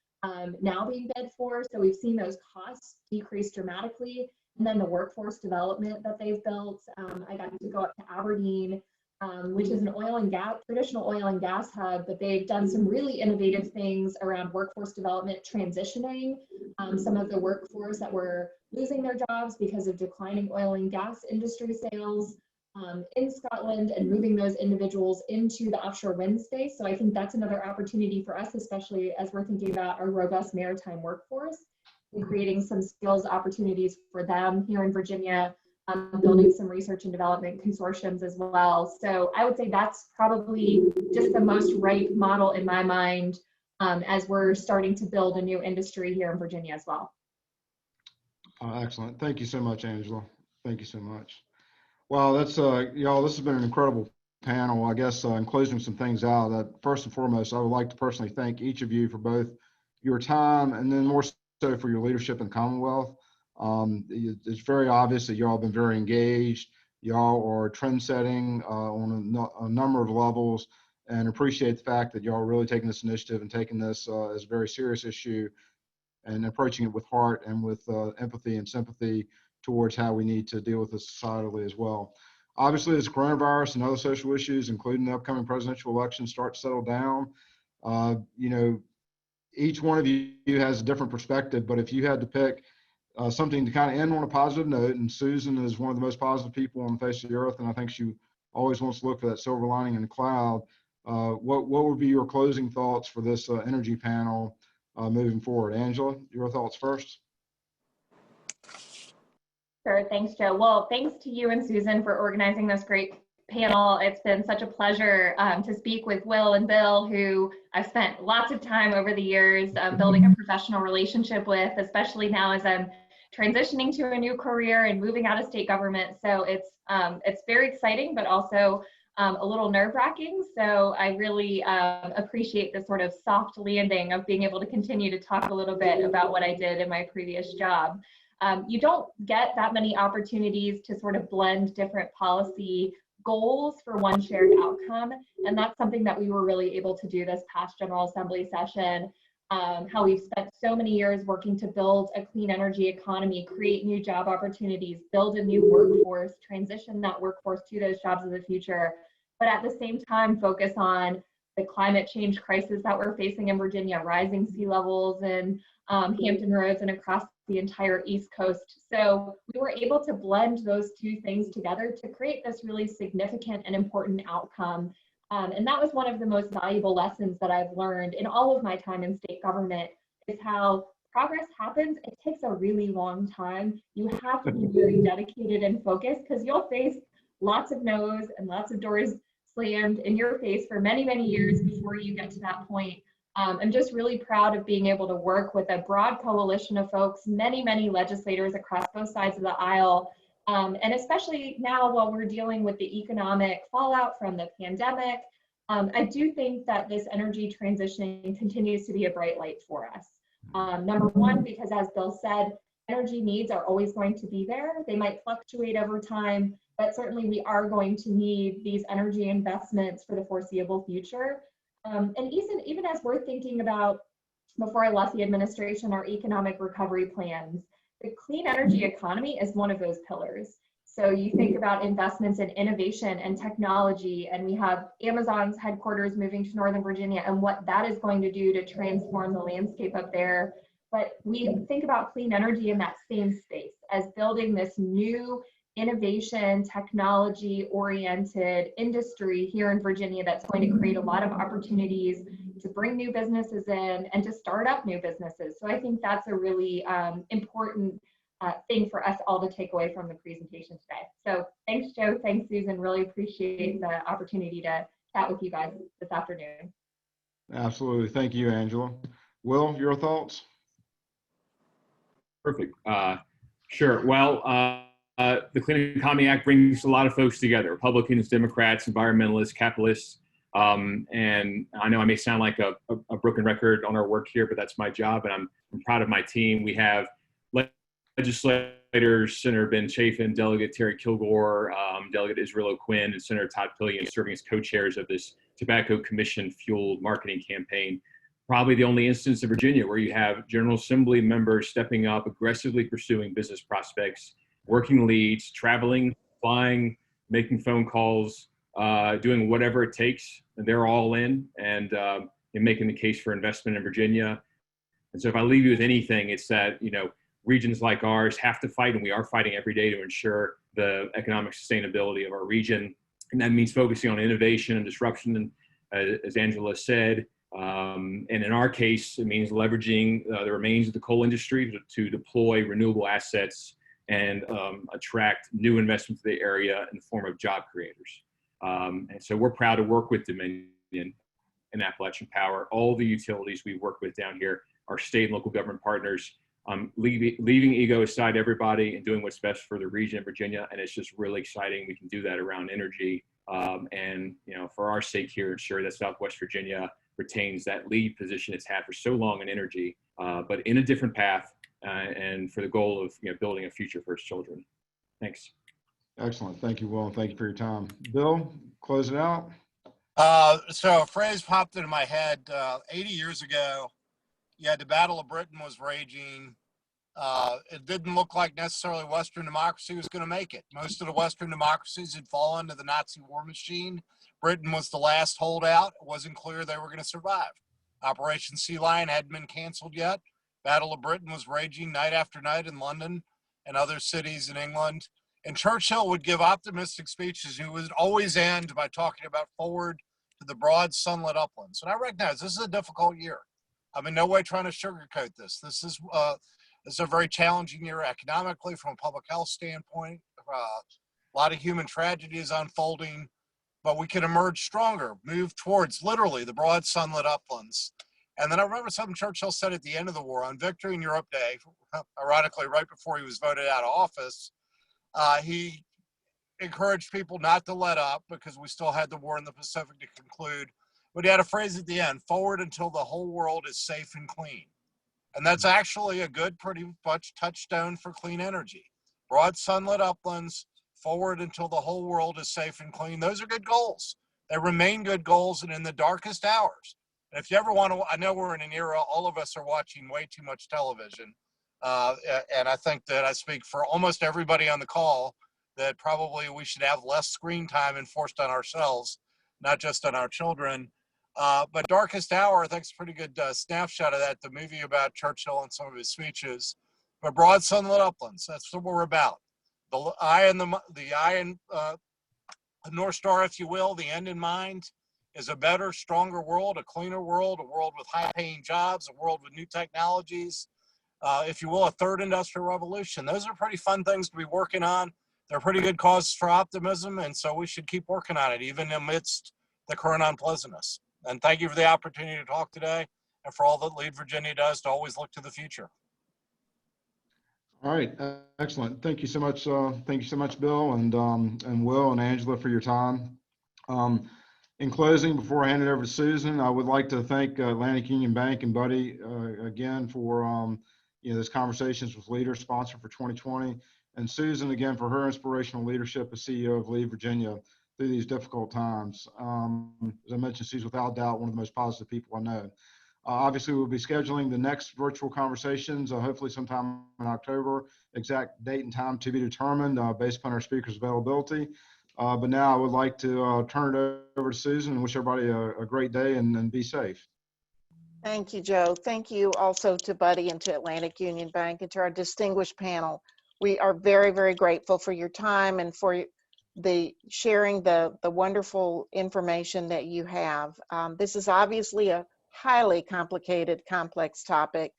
now being bid for. So we've seen those costs decrease dramatically. And then the workforce development that they've built. I got to go up to Aberdeen, which is an traditional oil and gas hub, but they've done some really innovative things around workforce development, transitioning some of the workforce that were losing their jobs because of declining oil and gas industry sales in Scotland, and moving those individuals into the offshore wind space. So I think that's another opportunity for us, especially as we're thinking about our robust maritime workforce and creating some skills opportunities for them here in Virginia, building some research and development consortiums as well. So I would say that's probably just the most ripe model in my mind as we're starting to build a new industry here in Virginia as well. Excellent. Thank you so much, Angela. Thank you so much. Well, that's y'all, this has been an incredible panel. I guess in closing some things out, first and foremost, I would like to personally thank each of you for both your time and then more so for your leadership in the Commonwealth. It's very obvious that y'all have been very engaged. Y'all are trend setting on a number of levels, and appreciate the fact that y'all are really taking this initiative and taking this as a very serious issue and approaching it with heart and with empathy and sympathy towards how we need to deal with this societally as well. Obviously, as coronavirus and other social issues, including the upcoming presidential election, start to settle down, you know, each one of you has a different perspective, but if you had to pick something to kind of end on a positive note, and Susan is one of the most positive people on the face of the earth, and I think she always wants to look for that silver lining in the cloud, what would be your closing thoughts for this energy panel moving forward? Angela, your thoughts first. Sure, thanks, Joe. Well, thanks to you and Susan for organizing this great panel. It's been such a pleasure to speak with Will and Bill, who I've spent lots of time over the years building a professional relationship with, especially now as I'm transitioning to a new career and moving out of state government. So it's very exciting, but also a little nerve-wracking. So I really appreciate the sort of soft landing of being able to continue to talk a little bit about what I did in my previous job. You don't get that many opportunities to sort of blend different policy goals for one shared outcome. And that's something that we were really able to do this past General Assembly session. How we've spent so many years working to build a clean energy economy, create new job opportunities, build a new workforce, transition that workforce to those jobs of the future, but at the same time focus on the climate change crisis that we're facing in Virginia, rising sea levels in Hampton Roads and across the entire East Coast. So we were able to blend those two things together to create this really significant and important outcome. And that was one of the most valuable lessons that I've learned in all of my time in state government, is how progress happens. It takes a really long time. You have to be very dedicated and focused, because you'll face lots of no's and lots of doors slammed in your face for many, many years before you get to that point. I'm just really proud of being able to work with a broad coalition of folks, many, many legislators across both sides of the aisle. And especially now while we're dealing with the economic fallout from the pandemic, I do think that this energy transition continues to be a bright light for us. Number one, because as Bill said, energy needs are always going to be there. They might fluctuate over time, but certainly we are going to need these energy investments for the foreseeable future. And even as we're thinking about, before I left the administration, our economic recovery plans, The clean energy economy is one of those pillars. So you think about investments in innovation and technology, and we have Amazon's headquarters moving to Northern Virginia and what that is going to do to transform the landscape up there. But we think about clean energy in that same space as building this new innovation, technology-oriented industry here in Virginia that's going to create a lot of opportunities to bring new businesses in and to start up new businesses. So I think that's a really important thing for us all to take away from the presentation today. So thanks, Joe. Thanks, Susan. Really appreciate the opportunity to chat with you guys this afternoon. Absolutely. Thank you, Angela. Will, your thoughts? Perfect. Sure. Well, the Clean Economy Act brings a lot of folks together: Republicans, Democrats, environmentalists, capitalists. And I know I may sound like a broken record on our work here, but that's my job, and I'm proud of my team. We have legislators, Senator Ben Chafin, Delegate Terry Kilgore, Delegate Israel O'Quinn, and Senator Todd Pillion serving as co-chairs of this Tobacco Commission-fueled marketing campaign. Probably the only instance in Virginia where you have General Assembly members stepping up, aggressively pursuing business prospects, working leads, traveling, flying, making phone calls, doing whatever it takes. And they're all in and making the case for investment in Virginia. And so if I leave you with anything, it's that, regions like ours have to fight, and we are fighting every day to ensure the economic sustainability of our region. And that means focusing on innovation and disruption, and as Angela said, and in our case, it means leveraging the remains of the coal industry to deploy renewable assets and attract new investment to the area in the form of job creators. And so we're proud to work with Dominion and Appalachian Power, all the utilities we work with down here, our state and local government partners, leaving ego aside, everybody, and doing what's best for the region of Virginia. And it's just really exciting. We can do that around energy. And, for our sake here, ensure that Southwest Virginia retains that lead position it's had for so long in energy, but in a different path, and for the goal of building a future for its children. Thanks. Excellent. Thank you, Will, and thank you for your time. Bill, close it out. So a phrase popped into my head 80 years ago. The Battle of Britain was raging. It didn't look like necessarily Western democracy was going to make it. Most of the Western democracies had fallen to the Nazi war machine. Britain was the last holdout. It wasn't clear they were going to survive. Operation Sea Lion hadn't been canceled yet. Battle of Britain was raging night after night in London and other cities in England. And Churchill would give optimistic speeches. He would always end by talking about forward to the broad sunlit uplands. And I recognize this is a difficult year. I'm in no way trying to sugarcoat this. This is a very challenging year economically from a public health standpoint. A lot of human tragedy is unfolding, but we can emerge stronger, move towards literally the broad sunlit uplands. And then I remember something Churchill said at the end of the war on Victory in Europe Day, ironically, right before he was voted out of office. He encouraged people not to let up because we still had the war in the Pacific to conclude. But he had a phrase at the end: forward until the whole world is safe and clean. And that's actually a good, pretty much touchstone for clean energy. Broad sunlit uplands, forward until the whole world is safe and clean. Those are good goals. They remain good goals, and in the darkest hours. And if you ever want to, I know we're in an era, all of us are watching way too much television. And I think that I speak for almost everybody on the call that probably we should have less screen time enforced on ourselves, not just on our children. But Darkest Hour, I think it's a pretty good snapshot of that, the movie about Churchill and some of his speeches. But broad sunlit uplands, that's what we're about. The North Star, if you will, the end in mind, is a better, stronger world, a cleaner world, a world with high-paying jobs, a world with new technologies, if you will, a third industrial revolution. Those are pretty fun things to be working on. They're pretty good causes for optimism, and so we should keep working on it, even amidst the current unpleasantness. And thank you for the opportunity to talk today, and for all that Lead Virginia does to always look to the future. All right, excellent. Thank you so much. Thank you so much, Bill and Will and Angela, for your time. In closing, before I hand it over to Susan, I would like to thank Atlantic Union Bank and Buddy again for this Conversations with Leaders sponsor for 2020, and Susan again for her inspirational leadership as CEO of Lead Virginia through these difficult times. As I mentioned, she's without doubt one of the most positive people I know. Obviously, we'll be scheduling the next virtual conversations, hopefully sometime in October. Exact date and time to be determined based upon our speakers' availability. But now I would like to turn it over to Susan and wish everybody a great day and be safe. Thank you, Joe. Thank you also to Buddy and to Atlantic Union Bank and to our distinguished panel. We are very, very grateful for your time and for the sharing the wonderful information that you have. This is obviously a highly complicated, complex topic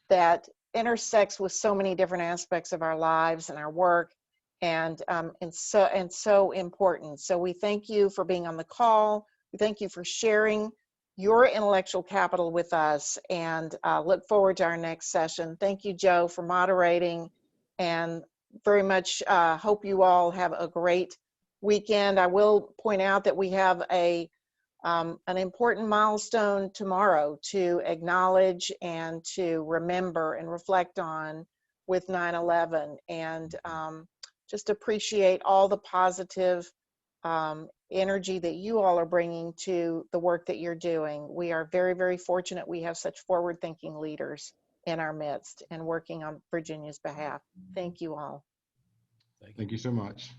that intersects with so many different aspects of our lives and our work, and so important. So we thank you for being on the call. We thank you for sharing your intellectual capital with us, and look forward to our next session. Thank you, Joe, for moderating, and very much hope you all have a great weekend. I will point out that we have an important milestone tomorrow to acknowledge and to remember and reflect on with 9/11, and just appreciate all the positive energy that you all are bringing to the work that you're doing. We are very, very fortunate we have such forward-thinking leaders in our midst and working on Virginia's behalf. Thank you all. Thank you so much.